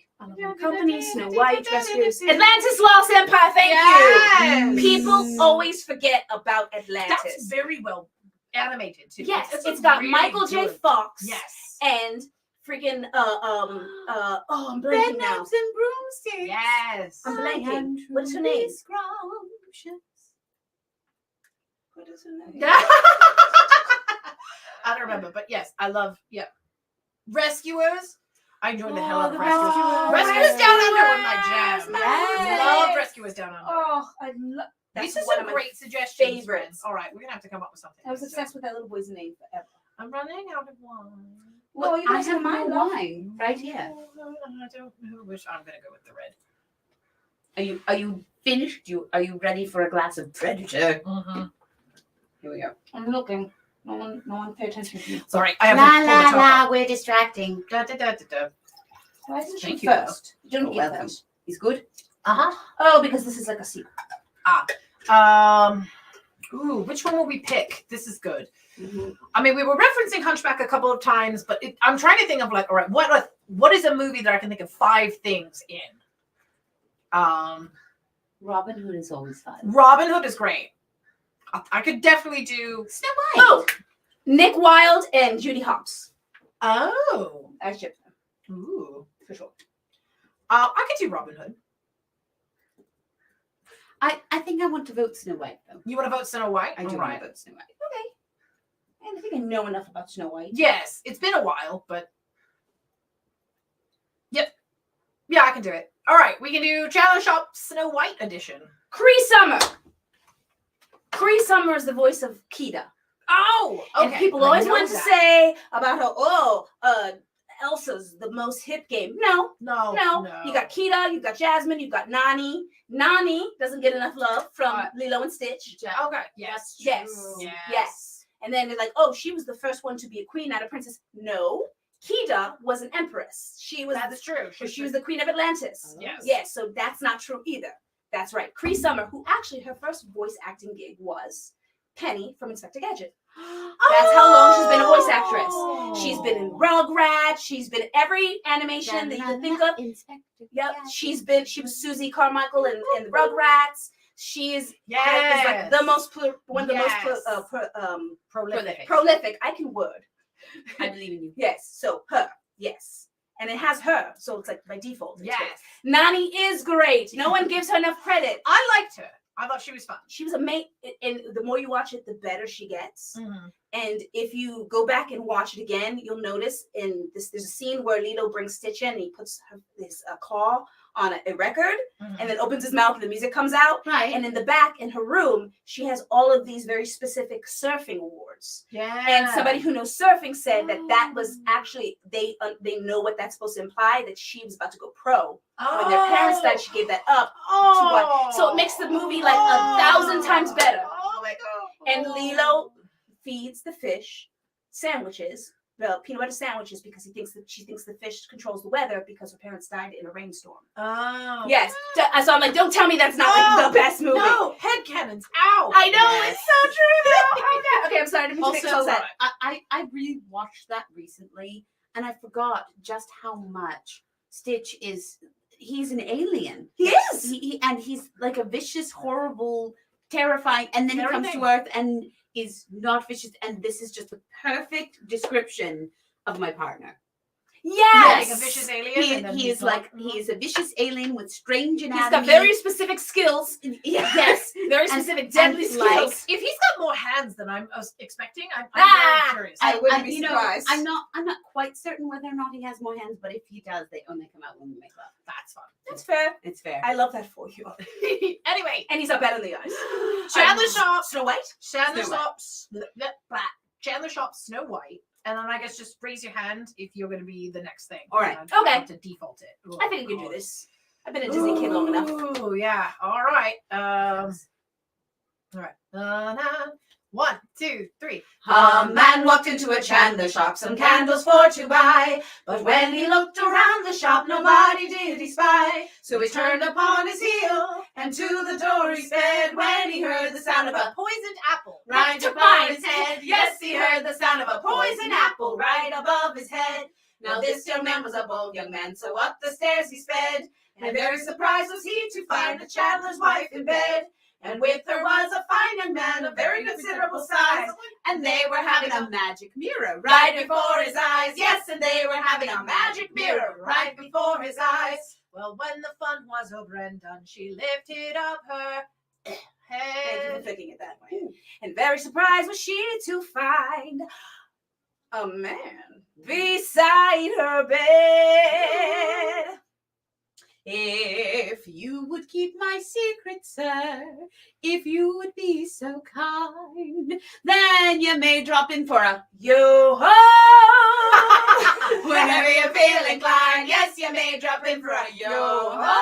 Company, Snow White, Rescuers. Atlantis Lost Empire, thank Yes. you. People always forget about Atlantis. That's very well animated too. Yes, it's got really Michael J. good- Fox. Yes. And freaking I'm Red blanking now. naps and broomsticks. Yes. I'm blanking. I am What is her truly name? scrumptious. What is her name? I don't remember, but yes, I love Rescuers. I enjoy the hell out of the Rescuers. Rescuers. Rescuers Down Under was my jam. Yes. Love Rescuers Down Under. Oh, I love. These are one some of my great suggestions. favorites. friends. All right, we're gonna have to come up with something. I was obsessed with that little boy's name forever. I'm running out of wine. Well, you I guys have have my my love. wine right here. I don't know which. I'm gonna go with the red. Are you finished? Are you ready for a glass of Predator? Mm-hmm. Here we go. I'm looking. No one pay attention to me. Sorry, I have La to pull the la top la, off. we're distracting. Da, da, da, da, da. Why isn't Thank she you. first? You don't Oh, get welcome. that. He's good. Uh-huh. Oh, because this is like a sequel. Ooh, which one will we pick? This is good. Mm-hmm. I mean, we were referencing Hunchback a couple of times, but I'm trying to think of like, all right, what is a movie that I can think of 5 things in? Robin Hood is always fun. Robin Hood is great. I could definitely do. Snow White. Oh, Nick Wilde and Judy Hopps. Oh, I ship them ooh, for sure. I could do Robin Hood. I think I want to vote Snow White though. You want to vote Snow White? I do All want right. to vote Snow White. Okay. And I think I know enough about Snow White. Yes, it's been a while, but yep, yeah, I can do it. All right, we can do Chandler Shoppe Snow White edition. Cree Summer. Cree Summer is the voice of Kida. Oh, okay. And people I always know want to that. say about her, Elsa's the most hip game. No. No. You got Kida, you got Jasmine, you got Nani. Nani doesn't get enough love from Lilo and Stitch. Okay. Yes. Yes. True. Yes. And then they're like, oh, she was the first one to be a queen, not a princess. No. Kida was an empress. She was That's true. she was the queen of Atlantis. Yes. Yes, so that's not true either. That's right. Cree Summer, who actually her first voice acting gig was Penny from Inspector Gadget. That's how long she's been a voice actress. She's been in Rugrats. She's been in every animation that you can think of. Yep. She was Susie Carmichael in the Rugrats. She's Yes. like the most one of the Yes. most prolific. prolific. I can word. I believe in you. Yes. So her. Yes. And it has her. So it's like by default. it's Yes. her. Nani is great. No one gives her enough credit. I liked her. I thought she was fun. She was and the more you watch it, the better she gets. Mm-hmm. And if you go back and watch it again, you'll notice in this, there's a scene where Lilo brings Stitch in and he puts his claw on a record and then opens his mouth and the music comes out. Right. And in the back, in her room, she has all of these very specific surfing awards. Yeah. And somebody who knows surfing said that was actually, they know what that's supposed to imply, that she was about to go pro. When their parents died, she gave that up to what. So it makes the movie like 1,000 times better. Oh my God. And Lilo feeds the fish sandwiches, peanut butter sandwiches, because she thinks the fish controls the weather because her parents died in a rainstorm. Oh. Yes. So I'm like, don't tell me that's not like the best movie. No, headcanons. Ow. I know, it's so true though. Oh God. Okay, I'm sorry. I didn't mean to Also, that. I rewatched that recently, and I forgot just how much Stitch is. He's an alien. He is. And he's like a vicious, horrible, terrifying, and then he comes to Earth and is not vicious. And this is just a perfect description of my partner. Yes. Like a vicious alien. He is a vicious alien with strange anatomy. He's got very specific skills. Yes. Very specific deadly skills. like- If he's got more hands than I was expecting, I'm very curious. I wouldn't be surprised. I'm not quite certain whether or not he has more hands, but if he does, they only come out when we make love. That's fun. That's fair. It's fair. I love that for you. Anyway, And he's up better in the eyes. Chandler Shoppe. Snow White. Chandler Snow Shoppe, Snow White. And then I guess just raise your hand if you're going to be the next thing. All right. I Okay. have to default it. Oh, I think we can do God. this. I've been a Disney kid long enough. Oh yeah. All right. All right. 1, 2, 3. A man walked into a Chandler shop, some candles for to buy. But when he looked around the shop, nobody did he spy. So he turned upon his heel, and to the door he sped. When he heard the sound of a Poisoned apple. right upon his head. Yes, he heard the sound of a poison apple right above his head. Now this young man was a bold young man, so up the stairs he sped. And very surprised was he to find the Chandler's wife in bed. And with her was a fine young man of very considerable size. And they were having a magic mirror right before his eyes. Yes, and they were having a magic mirror right before his eyes. Well, when the fun was over and done, she lifted up her Thank you for head. thinking it that way. And very surprised was she to find a man beside her bed. If you would keep my secret, sir, if you would be so kind, then you may drop in for a Yo-ho! whenever you feel inclined. Yes, you may drop in for a yo-ho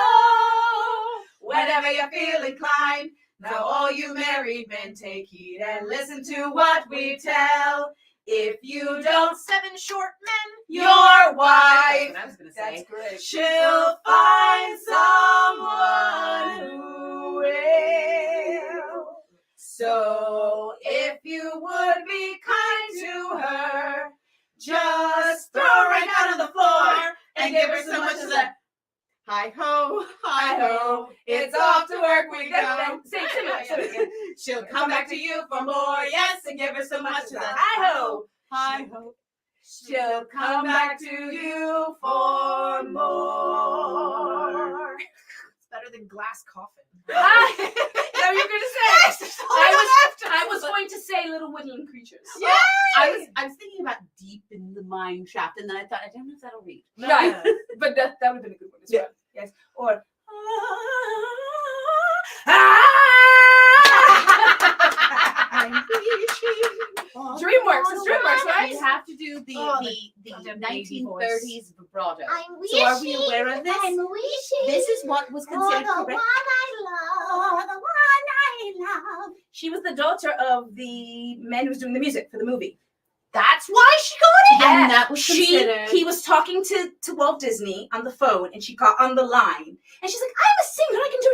whenever you feel inclined. Now all you married men take heed and listen to what we tell. If you don't, 7 short men. your wife, I was gonna say. great. she'll find someone who will. So if you would be kind to her, just throw her right down on the floor and give her so much as a hi-ho, hi-ho, it's off to work we go. Say it. She'll come back to you for more, yes, and give her so much as a hi-ho, hi-ho. She'll come back to you for more. It's better than glass coffin. That what you were gonna say? I was going to say little woodland creatures. Yeah. I was thinking about deep in the mine shaft, and then I thought, I don't know if that'll read. Right. But that would have been a good one as well. Yes. Or DreamWorks. It's DreamWorks, right? You have to do the goddamn baby 1930s vibrato. I'm wishing, So are we aware of this? I'm wishing This is what was for considered the one correct. I love, the one I love. She was the daughter of the man who was doing the music for the movie. That's why she got it. And that was considered. He was talking to Walt Disney on the phone, and she got on the line, and she's like, "I'm a singer. I can do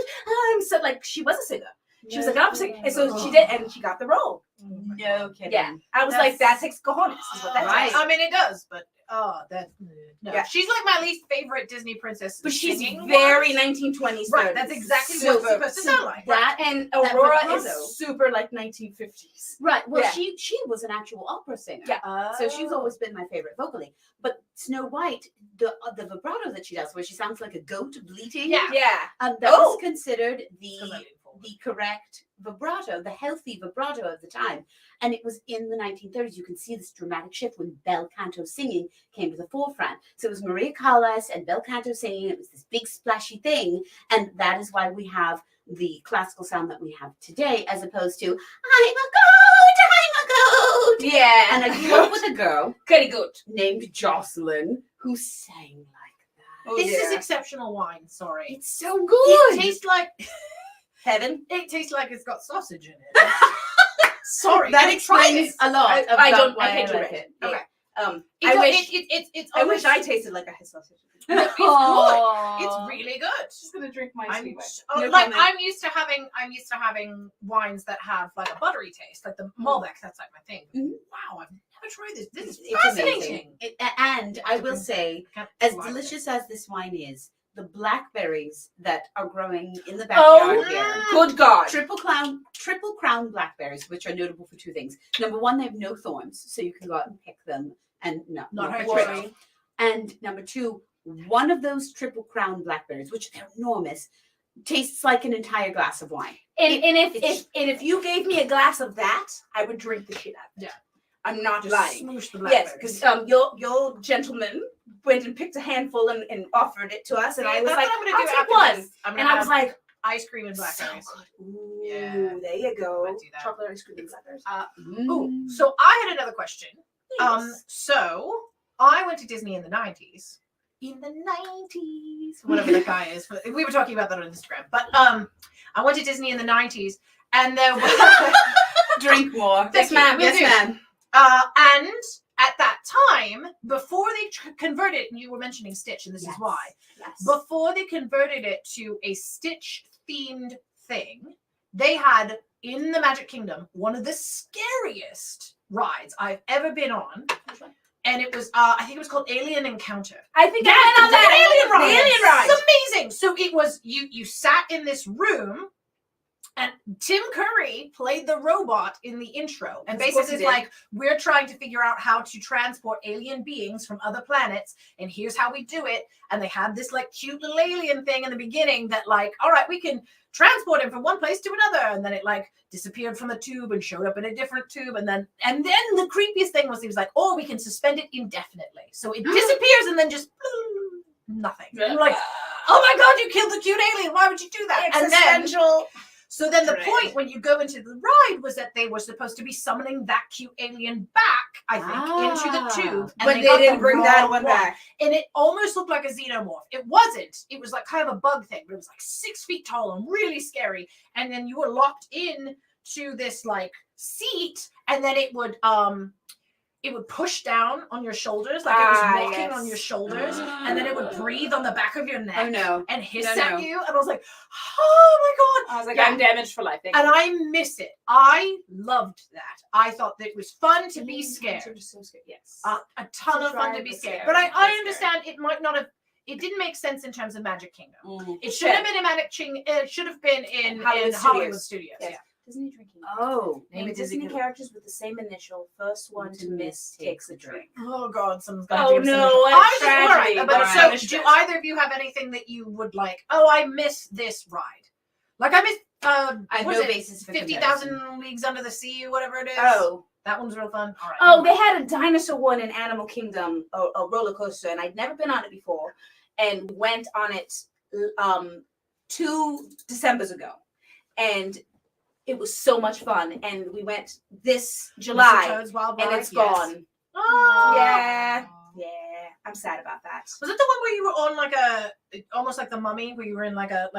it." So like, she was a singer. She was like, "I'm a singer," and so she did, and she got the role. No kidding. Yeah, I was like, "That takes cojones." Is what that Right. takes. I mean, it does, but that no. Yeah. She's like my least favorite Disney princess. But she's singing very wise. 1920s. Right. That's exactly what it's supposed to sound like. That And That Aurora vibrato. is super like 1950s. right. Well, Yeah. she was an actual opera singer. Yeah. So she's always been my favorite vocally. But Snow White, the vibrato that she does, where she sounds like a goat bleating, Yeah. Yeah. that Oh. was considered Because I didn't fall. the correct vibrato, the healthy vibrato of the time. And it was in the 1930s. You can see this dramatic shift when bel canto singing came to the forefront. So it was Maria Callas and bel canto singing. It was this big splashy thing. And that is why we have the classical sound that we have today, as opposed to, I'm a goat. Yeah. And I grew up with a girl Very good. named Jocelyn who sang like that. Oh, This is dear. exceptional wine. Sorry. It's so good. It tastes like Heaven. it tastes like it's got sausage in it. Sorry. That I've tried explains it. a lot. I about don't. why I hate to like admit it. Okay. I wish. It's I wish almost- I tasted like I had sausage. It's good. It's really good. Just gonna drink my I'm, sweet wine. oh, No like comment. I'm used to having wines that have like a buttery taste, like the Malbec. That's like my thing. Mhm. Wow, I've never tried this. This is It's fascinating. amazing. And I will say, I can't as lie with it. delicious as this wine is, the blackberries that are growing in the Oh, backyard here. good God. Triple crown blackberries, which are notable for two things. Number one, they have no thorns, so you can go out and pick them and not hurt worry. yourself. And number two, one of those triple crown blackberries, which they're enormous, tastes like an entire glass of wine. And if you gave me a glass of that, I would drink the shit out of it. Yeah. I'm not Just lying. smoosh the Yes, blackberries. because your gentleman went and picked a handful and offered it to us, and I was That's like, what I'm gonna I'll do take after one. this. I'm gonna And I was have like, ice cream and blackberries. so good. Ooh, Yeah. there you go. I'll do that. Chocolate ice cream and blackberries. Ooh, so I had another question. Yes. So I went to Disney in the 90s. In the 90s, whatever the guy is. We were talking about that on Instagram. But I went to Disney in the 90s, and there was Drink more. Yes, ma'am. Yes, Yes, ma'am. and at that time, before they converted, and you were mentioning Stitch, and this is why. Yes. Before they converted it to a Stitch themed thing, they had in the Magic Kingdom one of the scariest rides I've ever been on. And it was, I think it was called Alien Encounter. I think Yes, I went on the that alien ride. Alien ride. It's amazing. So it was, you sat in this room, and Tim Curry played the robot in the intro. And Of course basically he it's did. like, we're trying to figure out how to transport alien beings from other planets, and here's how we do it. And they had this like cute little alien thing in the beginning that like, all right, we can transport him from one place to another. And then it like disappeared from the tube and showed up in a different tube. And then the creepiest thing was he was like, oh, we can suspend it indefinitely. So it disappears and then just nothing. And you're like, oh my God, you killed the cute alien. Why would you do that? And then so then the Dread. point when you go into the ride was that they were supposed to be summoning that cute alien back, I think, into the tube. And But they got the didn't bring that wrong one back. And it almost looked like a xenomorph. It wasn't. It was like kind of a bug thing, but it was like 6 feet tall and really scary. And then you were locked in to this like seat, and then it would push down on your shoulders, like it was walking on your shoulders, and then it would breathe on the back of your neck. Oh no. And hiss No, at no. you, and I was like, "Oh my God!" I was like, Yeah. I'm damaged for life. Thank And you. I miss it. I loved that. I thought that it was fun to be scared. So scared. Yes. A ton of fun to be scared. But I understand it might not have. It didn't make sense in terms of Magic Kingdom. It should have been in Magic Kingdom. It should have been in Hollywood Studios. Yes. Yeah. Disney drinking. Oh. Name Name a Disney Disney characters with the same initial. First one to miss takes a drink. Oh God, someone's gonna Oh, give us no, some- what a I was just tragedy. worried, but All so right. do either of you have anything that you would like? Oh, I miss this ride. Like I miss I have what no is it? basis for 50,000 Leagues Under the Sea, whatever it is. Oh. That one's real fun. All right. Oh, they had a dinosaur one in Animal Kingdom, a roller coaster, and I'd never been on it before, and went on it 2 Decembers ago, and it was so much fun. And we went this Mr. July, Toad's Wild and Ride, it's yes. gone. Oh. Yeah, I'm sad about that. Was it the one where you were on like almost like the Mummy, where you were in like a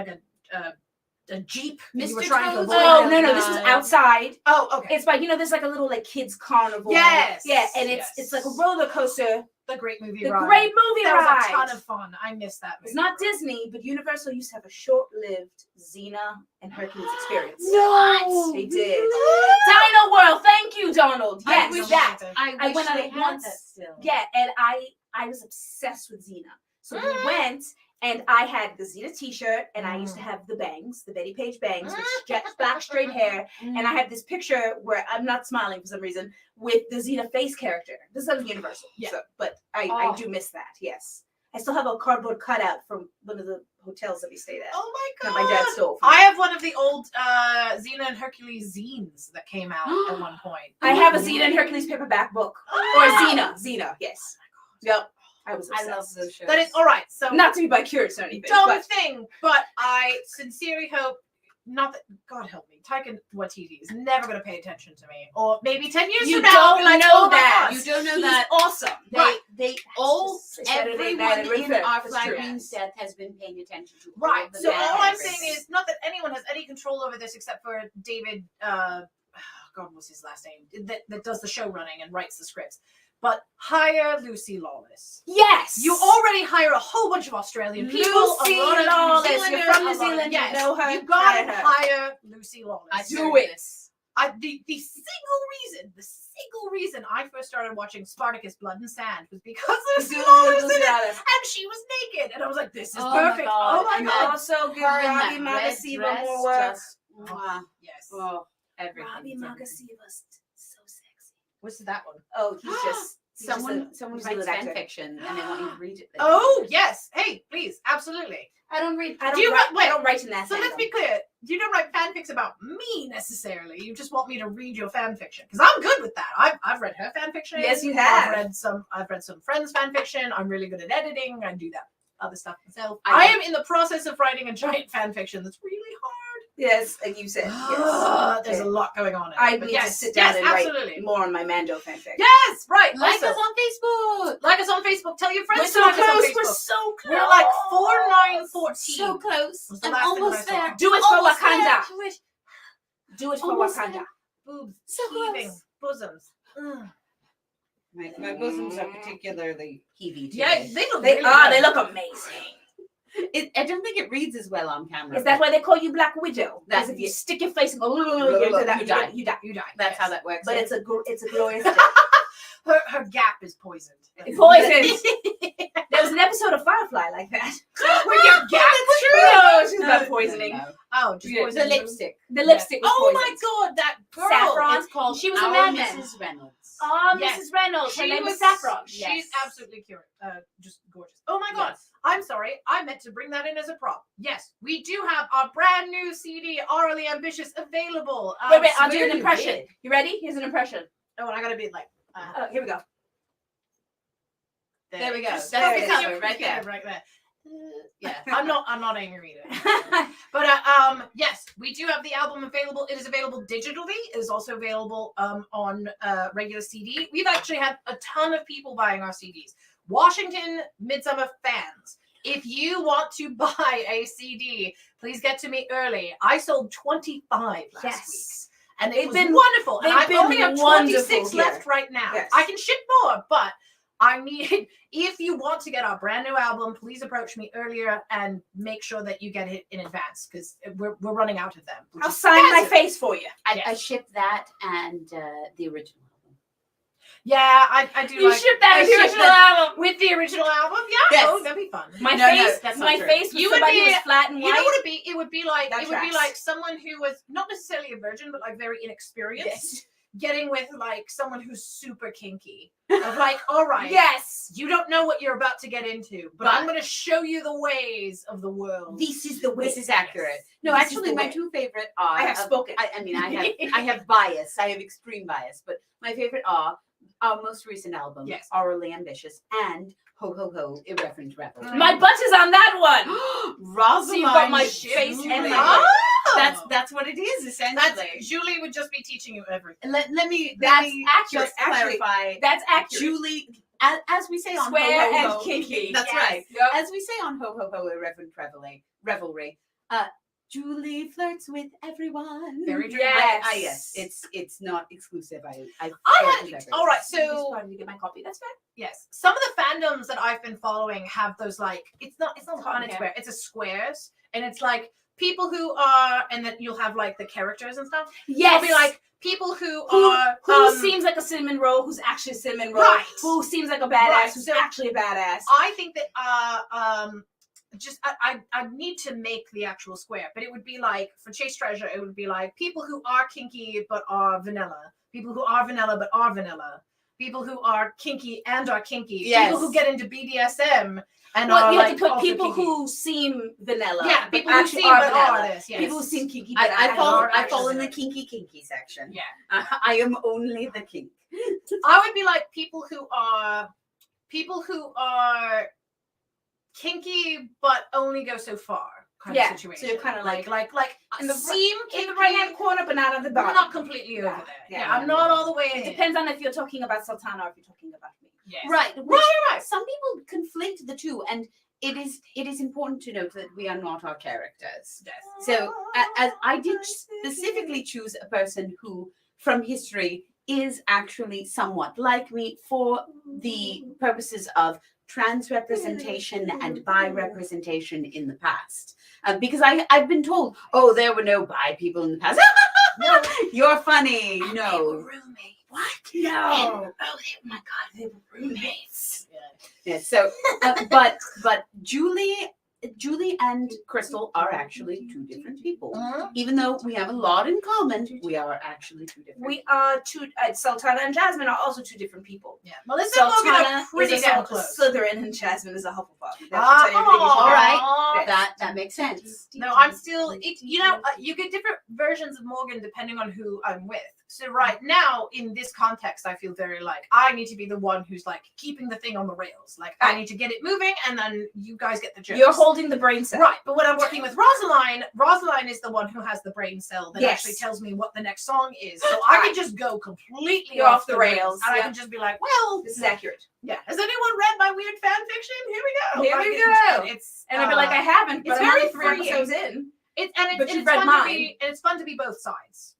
jeep? And you were Mr. trying to Toad's avoid Oh them? no, this was outside. Oh, okay. It's like there's like a little like kids carnival. Yes, Yeah, and yes. it's like a roller coaster. The great movie The ride. great movie That ride. was a ton of fun. I miss that movie. It's not Disney, but Universal used to have a short-lived Xena and Hercules experience. What? They did. Dino World. Thank you, Donald. I Yes, wish that. I I wish went on they it had once. that still. Yeah, and I was obsessed with Xena. So we went, and I had the Xena T-shirt, and I used to have the bangs, the Betty Page bangs, with black straight hair, and I have this picture where I'm not smiling for some reason with the Xena face character. This is on Universal, Yeah. so, but I do miss that. Yes. I still have a cardboard cutout from one of the hotels that we stayed at. Oh my That god! my dad stole from me. I have one of the old Xena and Hercules zines that came out at one point. I have a Xena and Hercules paperback book. Or Xena, yes. Yep. I was obsessed. I love those shows. That is all right. So Not to be by curious or anything. dumb But thing, but I sincerely hope not that God help me, Taika Waititi is never going to pay attention to me, or maybe 10 years you from now, I'll be don't like, know oh my that. God. You don't know He's that. awesome. They all, Saturday everyone Night at in River. our That's flag true. Queen's death has been paying attention to Right. all the So all I'm bad saying things. is not that anyone has any control over this except for David. God, what's his last name? That does the show running and writes the scripts. But hire Lucy Lawless. Yes. You already hire a whole bunch of Australian people. Lucy a lot of Lawless. New You're Zealanders, from New a lot of- Zealand. Yes, You know her. You gotta Hire her. hire Lucy Lawless. I Do do it. The single reason I first started watching Spartacus Blood and Sand was because of Lucy Lawless in it, Lawless. and she was naked, and I was like, "This is Oh my perfect." God. Oh my And god! Also give Her in Robbie that red Magasiva dress more work. just, mwah. Yes. Oh, everything. Robbie everything. Magasiva's so sexy. What's that one? Oh, he's just Someone he's a writes good fan actor. fiction and they want you to read it. Oh yes. Hey, please, absolutely. I don't read. I Do you don't write, wait, I don't write in that. So let's fandom. be clear. You don't write fanfics about me necessarily. You just want me to read your fanfiction because I'm good with that. I've read her fanfiction. Yes, you have. I've read some friends' fanfiction. I'm really good at editing. I do that other stuff myself. I I am in the process of writing a giant fanfiction that's really hard. Yes, like you said. Yes. There's a lot going on. In I it, but need yes, to sit down yes, and absolutely. write more on my Mando fanfic. Yes, right. Like Also, us on Facebook. like us on Facebook. Tell your friends We're to so like us on close. Facebook. We're so close. We're like 4914. So close. Was the I'm last thing almost that I saw. there. Do it for Almost Wakanda. there. Do it. Do it for Almost Wakanda. there. Boobs, So heaving, close. bosoms. Ugh. My bosoms are particularly heavy today. Yeah, they look They really are. good. They look amazing. I don't think it reads as well on camera. Is that why they call you Black Widow? That's- Because if you stick your face and go, you die. you die. You die. That's yes. how that works. But yeah. it's a glorious day. Her gap is poisoned. Poisoned. There was an episode of Firefly like that. Where your gap was No, she's No, about no, poisoning. no. Oh, just Yeah, poisoned. The lipstick. The lipstick was Oh poisoned. my god, that girl. Saffron. It's called She was a Our madman. Mrs. Reynolds. Oh, Yes. Mrs. Reynolds. Her She name was was Saffron. She's Yes. absolutely just gorgeous. Oh my god. Yes. I'm sorry. I meant to bring that in as a prop. Yes, we do have our brand new CD, Orally Ambitious, available. Wait, I'll do swear an you impression. did. You ready? Here's an impression. Oh, and I gotta be like. Here we go. There we go. Just That's focus the on your cover right computer there. right there. Yeah, I'm not angry either. Oh, But yes, we do have the album available. It is available digitally. It is also available on regular CD. We've actually had a ton of people buying our CDs. Washington Midsummer fans, if you want to buy a CD, please get to me early. I sold 25 last week. And They've it was been- wonderful. And they've I been only have 26 wonderful here. left right now. Yes. I can ship more, but I need, if you want to get our brand new album, please approach me earlier and make sure that you get it in advance because we're running out of them. which I'll is sign my massive. face for you. I shipped that and the original album. Yeah, I do You like ship that I as the ship original that album. with the original album. Yeah, Yes. oh, that'd be fun. My No, face, that's not my true. face was You would somebody be- who was flat and You know white. what it'd be? It would be like That it would be tracks. like someone who was not necessarily a virgin, but like very inexperienced, getting with like someone who's super kinky. Of like, all right, Yes. you don't know what you're about to get into, but I'm going to show you the ways of the world. This is the way. This is accurate. No, This is actually, the my way. two favorite are. I have spoken. I mean, I have bias. I have extreme bias, but my favorite are our most recent album, Yes. Orally Ambitious, and Ho Ho Ho, Irreverent Rebel. My butt is on that one. Rosamund, So you've got my shit, face Julie. and my butt. That's what it is essentially. That's Julie would just be teaching you everything. Let me That's accurate. just Actually, clarify. that's accurate. Julie, as we say on Square Ho Ho and Ho, kinky. That's Yes. right. Yep. As we say on Ho Ho Ho, Irreverent Revelry, Julie flirts with everyone. Very true. Yes. Yes, it's not exclusive. I I flirt with had, everyone. all right, So so you get my copy. That's fair. yes, some of the fandoms that I've been following have those like it's not Planet yeah. Square, it's a squares, and it's like people who are, and then you'll have like the characters and stuff. Yes. It'll be like people who who, are who seems like a cinnamon roll, who's actually a cinnamon roll, Right. who seems like a badass, Right. who's So- actually a badass. I think that just I need to make the actual square, but it would be like for Chase Treasure, it would be like people who are kinky but are vanilla, people who are vanilla but are vanilla, people who are kinky and are kinky, Yes. people who get into BDSM and Well, are you like have to put also people kinky. who seem vanilla. Yeah, but people who actually seem but vanilla. are this. Yes. People who seem kinky. But I fall in the actually. kinky section. Yeah. I am only the kink. I would be like people who are kinky but only go so far kind Yeah, of so situation. you're kinda like in the seem in kinky, the right hand corner, but not on the I'm bottom. not completely over there. Yeah, I'm not all the way in. It depends on if you're talking about Sultana or if you're talking about me. Yes. Right. Right. Some people conflate the two, and it is important to note that we are not our characters. Yes. So, as I did specifically choose a person who, from history, is actually somewhat like me for the purposes of trans representation and bi representation in the past. Because I've been told, oh, there were no bi people in the past. No. You're funny. They No. were roommates. What? No. Oh my God, they were roommates. Yeah. So, but Julie and Crystal are actually two different people. Even though we have a lot in common, we are actually two different. We are two. Sultana and Jasmine are also two different people. Yeah. Melissa and Morgan Sultana are pretty is damn a close. Slytherin and Jasmine is a Hufflepuff. That should Ah, tell you everything you should all know. right. That makes sense. No, I'm still. You get different versions of Morgan depending on who I'm with. So right now, in this context, I feel very like I need to be the one who's like keeping the thing on the rails. Like I need to get it moving, and then you guys get the jokes. You're holding the brain cell. Right, but when I'm working with Rosaline is the one who has the brain cell that actually tells me what the next song is. So I can just go completely You're off the rails, and I yeah. can just be like, well, This is accurate. yeah. Has anyone read my weird fan fiction? Here we go. Here we go. It's And I'd be like, I haven't, but it's I'm already very 3 freeing. episodes in. But it's you've read fun mine. it's fun to be both sides.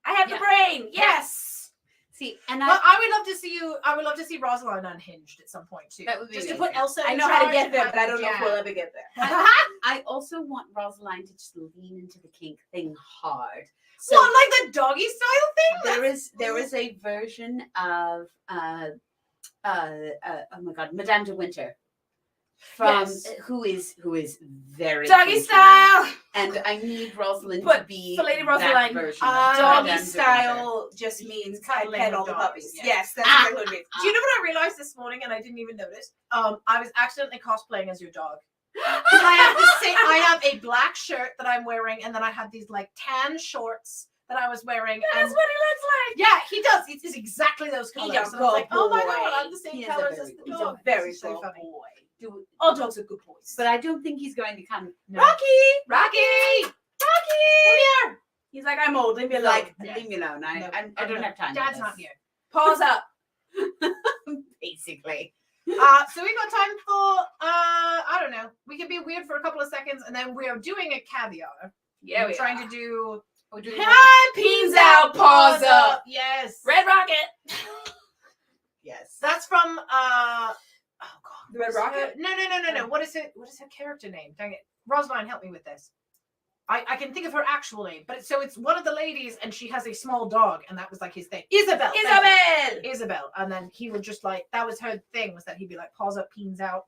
I have the brain. Yes. See, and But I would love to see you. I would love to see Rosaline unhinged at some point too. That would be just to amazing. put Elsa. I in know how to charge get and there, have but I them don't know if jam. we'll ever get there. I also want Rosaline to just lean into the kink thing hard. So What, like the doggy style thing? there is a version of oh my God, Madame de Winter from Yes. who is very Doggy kinky. style. And I need Rosalind to But be for Lady that Rosaline, version of doggy Madame de Winter. style just means I Cuddling pet with all the dogs, puppies. yeah. Yes, that's exactly what it means. Do you know what I realized this morning and I didn't even notice? I was accidentally cosplaying as your dog. Because I have a black shirt that I'm wearing, and then I have these like tan shorts that I was wearing. That's what he looks like. Yeah, he does. It's exactly those colors. He's a And I was like, oh my good god, boy. I'm the same He is a colors very as the good dog. He's a very This is so good funny. boy. Do- All dogs are good boys. But I don't think he's going to come. No. Rocky, Rocky! Come here. He's like, I'm old. Leave me alone. like Yeah. leave me alone. I No, I don't have time. for Dad's this. not here. Pause up. Basically. So we got time for I don't know. We can be weird for a couple of seconds, and then we are doing a caviar. Yeah, We're trying to do. We're doing Peas out, paws up. Yes. Red Rocket. yes. That's from oh god. The Red Rocket? No. What is her character name? Dang it. Rosaline, help me with this. I can think of her actual name, but it's one of the ladies, and she has a small dog, and that was like his thing. Isabel. thank you. Isabel. Isabel. And then he would just like that was her thing, was that he'd be like paws up, peens out.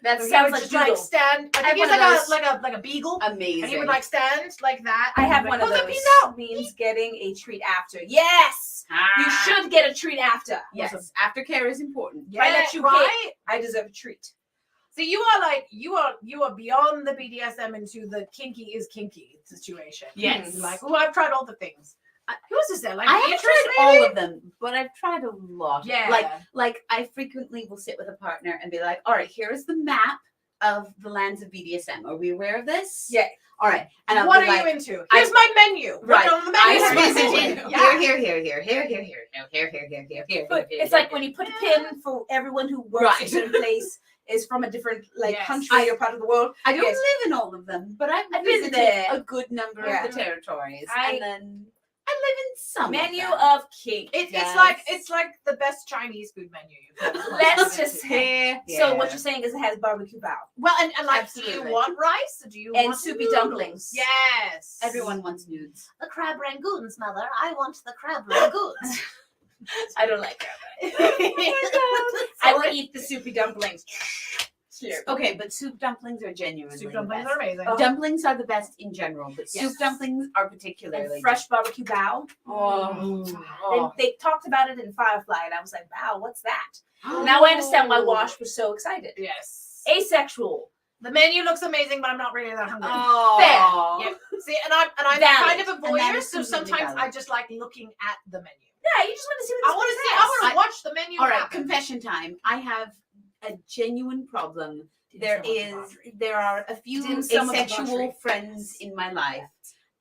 That So he sounds would like just Doodle. like stand. I I think he's have one of like a beagle. Amazing. And he would like stand like that. I and have he'd be one like, of "Paws up, those. peens out." Means getting a treat after. Yes. You should get a treat after. Yes. Awesome. Aftercare is important. Yeah, I let you right. I deserve a treat. So you are beyond the BDSM into the kinky is kinky situation. Yes. Like, oh, I've tried all the things. Who else is there? Like I haven't Beatrice, tried maybe? all of them, but I've tried a lot. Yeah. Like I frequently will sit with a partner and be like, all right, here is the map of the lands of BDSM. Are we aware of this? Yeah. All right. And I'll What be are like, you into? Here's my menu. Right. What's on the menu? I Here's squeeze my it in. menu. Yeah. Here. But it's like when you put a pin for everyone who works Right. in a certain place is from a different Yes. country or part of the world. I don't Yes. live in all of them, but I've been visited there. a good number Yeah. of the territories, I- and then I live in some Menu of them. of kink. It's like the best Chinese food menu you've ever Let's been just to. say. Yeah. So what you're saying is it has barbecue bao Well, and like, do Absolutely. you want rice or do you and want soupy noodles? dumplings. Yes. Everyone wants nudes. The crab rangoons, mother. I want the crab rangoons. I don't like that. I will eat the soupy dumplings. Okay, but soup dumplings are genuinely Soup the dumplings best. are amazing. Dumplings are the best in general, but soup Yes. dumplings are particularly And fresh barbecue bao. They talked about it in Firefly, and I was like, wow, what's that? Now I understand why Wash was so excited. Yes. Asexual. The menu looks amazing, but I'm not really that hungry. Oh, Yeah. See, and I'm Valid. kind of a And that voyeur, is so completely sometimes valid. I just like looking at the menu. Yeah, you just want to see what I this want to place see. has. I want to watch the menu. all right. happen. Confession time. I have a genuine problem. There are a few Dim sum of asexual debauchery. friends in my life,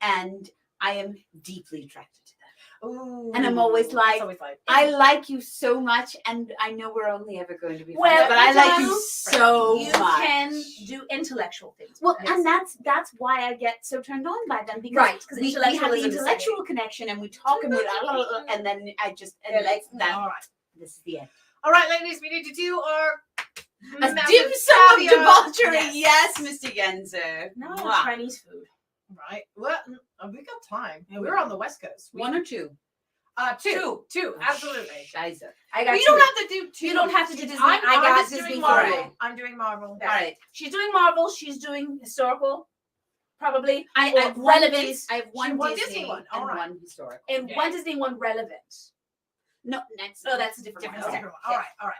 and I am deeply attracted to them. Ooh. And I'm always like, It's always like, I like you so much, and I know we're only ever going to be friends, Well, but I like you you so You much. can do intellectual things. Well, Yes. and that's why I get so turned on by them because Right, 'cause we have the intellectualism is intellectual connection and we talk and and then I just and They're like, that. all right. This is the end. All right, ladies, we need to do our A massive dim sum of caviar. debauchery, yes, Mr. Genzer. No, Mwah. Chinese food. Right. Well, we got time. We're on the West Coast. One or two? Two. Absolutely. Scheiße. I got But you two. don't have to do two. You don't have to do Disney. I'm I got just Disney doing for Marvel. it. I'm doing Marvel. All right. She's doing Marvel. She's doing historical, probably. I Or have one relevant. I have one one Disney, Disney one. and All right. one historical. And Okay. one Disney, one relevant. No, next. Oh, that's a different one. Different Okay. one. All right.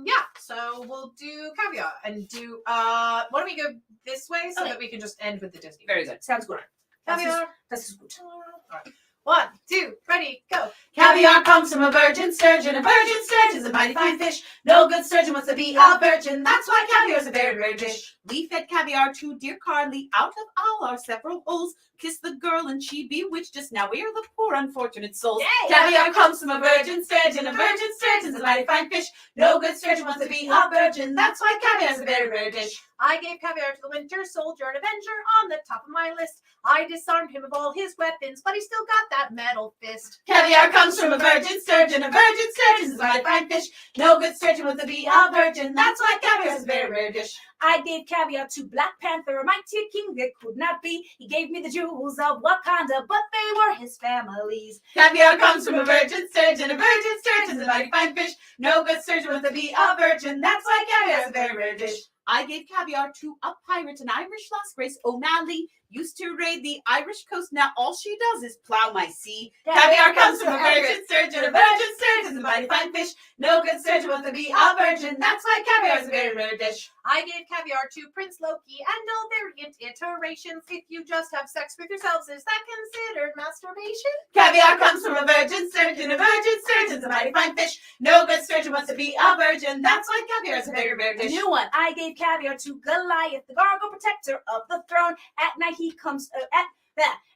Yeah. So we'll do Caviar and do. Why don't we go this way so Okay. that we can just end with the Disney. Very good. Sounds good. Das ist, Caviar. das ist gut. All right. 1, 2, ready, go. Caviar comes from a virgin sturgeon. A virgin sturgeon's a mighty fine fish. No good sturgeon wants to be a virgin. That's why caviar's a very rare dish. We fed caviar to dear Carly out of all our several holes. Kissed the girl and she bewitched us. Now we are the poor unfortunate souls. Yay! Caviar comes from a virgin sturgeon. A virgin sturgeon's a mighty fine fish. No good sturgeon wants to be a virgin. That's why caviar's a very rare dish. I gave Caviar to the Winter Soldier, an Avenger, on the top of my list. I disarmed him of all his weapons, but he still got that metal fist. Caviar comes from a virgin sturgeon. A virgin sturgeon's a mighty fine fish. No good sturgeon wants to be a virgin. That's why caviar's a very rare dish. I gave Caviar to Black Panther, a mighty king that could not be. He gave me the jewels of Wakanda, but they were his family's. Caviar comes from a virgin sturgeon. A virgin sturgeon's a mighty fine fish. No good sturgeon wants to be a virgin. That's why caviar's a very rare dish. I gave caviar to a pirate, an Irish lass, Grace O'Malley. Used to raid the Irish coast. Now all she does is plow my sea. Caviar comes from a virgin sturgeon. A virgin sturgeon's a mighty fine fish. No good sturgeon wants to be a virgin. That's why caviar's a very rare dish. I gave Caviar to Prince Loki and all variant iterations. If you just have sex with yourselves, is that considered masturbation? Caviar comes from a virgin sturgeon. A virgin sturgeon's a mighty fine fish. No good sturgeon wants to be a virgin. That's why caviar's a very rare A dish. new one. I gave Caviar to Goliath, the Gargoyle protector of the throne. At night he comes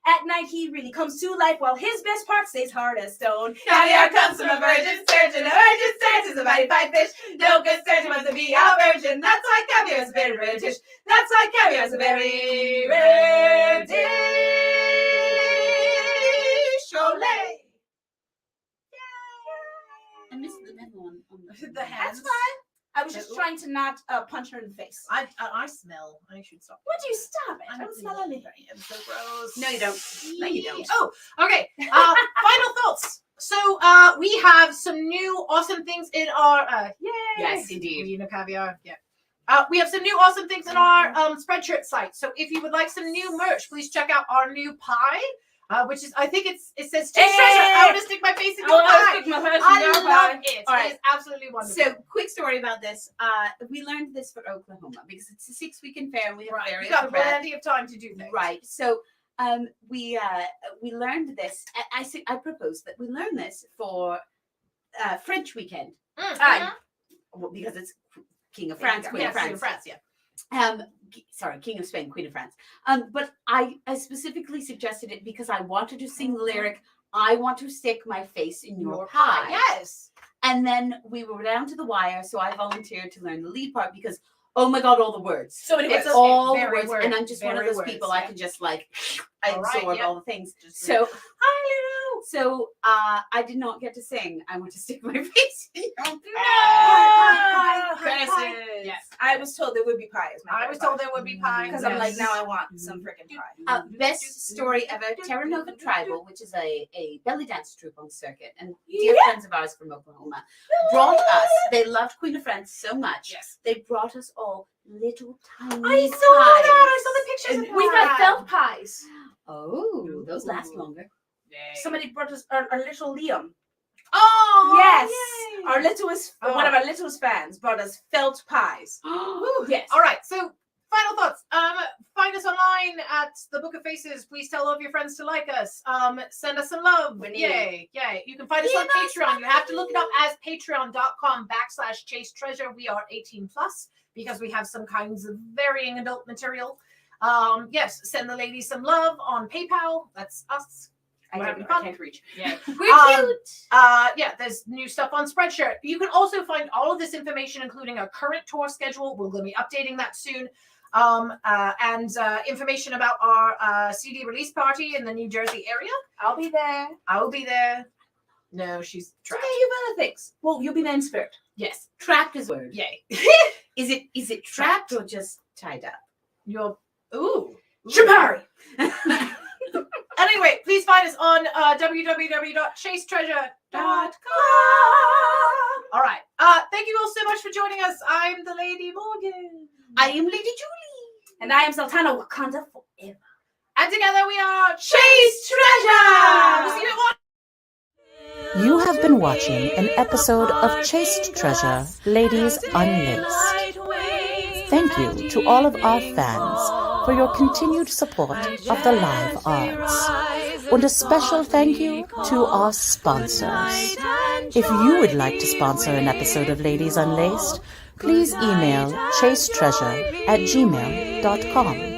at night he really comes to life while his best part stays hard as stone. Caviar comes from a virgin sturgeon. A virgin sturgeon's a mighty fine fish. No good sturgeon wants to be a virgin. That's why caviar's a very rare dish. That's why caviar's a very rare dish. Olé. I missed the middle one. The hands. That's fine. I was just trying to not punch her in the face. I smell. I should stop. Would you stop it? I I don't smell anything. I'm so gross. No, you don't. No, you don't. Oh, okay. Final thoughts. So we have some new awesome things in our yay. Yes, indeed. You know, Caviar. Yeah. We have some new awesome things in our Spreadshirt site. So if you would like some new merch, please check out our new pie. Which is, I think it says Chase Treasure. I want to stick my face in your pie. I love it. All right. It is absolutely wonderful. So, quick story about this. We learned this for Oklahoma because it's a 6-weekend fair and we have Right. various You got bread. plenty of time to do things. Right. So we learned this. I proposed that we learn this for French weekend. Well, because it's King of France, Queen of France. King of France, yeah. Sorry, King of Spain, Queen of France. But I specifically suggested it because I wanted to sing the lyric, I want to stick my face in your pie. Yes. And then we were down to the wire, so I volunteered to learn the lead part because, oh my God, all the words. So many It's words. all the Very words. word, And I'm just one of very those words, people, I yeah. can just like All right, absorb yeah. all the things. Just So, So I did not get to sing. I want to stick my face in your Yes. I was told there would be pie. I was told there would be pie. because I'm like, now I want some freaking pie. Best story ever, Terra Nova Tribal, which is a belly dance troupe on circuit, and dear friends of ours from Oklahoma brought us, they loved Queen of France so much, Yes. they brought us all little tiny I saw pies. that. I saw the pictures. And of We that. got felt pies. Oh, those last longer. Somebody brought us our little Liam. Oh Yes, yay. our littlest, Oh. one of our littlest fans brought us felt pies. Yes. All right. So final thoughts. Find us online at the Book of Faces. Please tell all of your friends to like us. Send us some love. We need Yay. You can find us on Patreon. You have to look it up as patreon.com/Chase Treasure. We are 18 plus because we have some kinds of varying adult material. Yes, send the ladies some love on PayPal. That's us. We're having fun. can't reach. Yeah. We're cute. Yeah, there's new stuff on Spreadshirt. You can also find all of this information, including our current tour schedule. We're going to be updating that soon. And information about our CD release party in the New Jersey area. I'll be there. I will be there. No, she's Okay, trapped. you have other things. Well, you'll be there in spirit. Yes. Trapped is a word. Yay. Is it trapped or just tied up? You're ooh. Shapari. Anyway, please find us on www.chasetreasure.com. All right. Thank you all so much for joining us. I'm the Lady Morgan. I am Lady Julie. And I am Sultana Wakanda forever. And together we are Chase Treasure. We'll see you at one. You have been watching an episode of Chaste Treasure, Ladies Unlaced. Thank you to all of our fans for your continued support of the live arts. And a special thank you to our sponsors. If you would like to sponsor an episode of Ladies Unlaced, please email chasetreasure@gmail.com.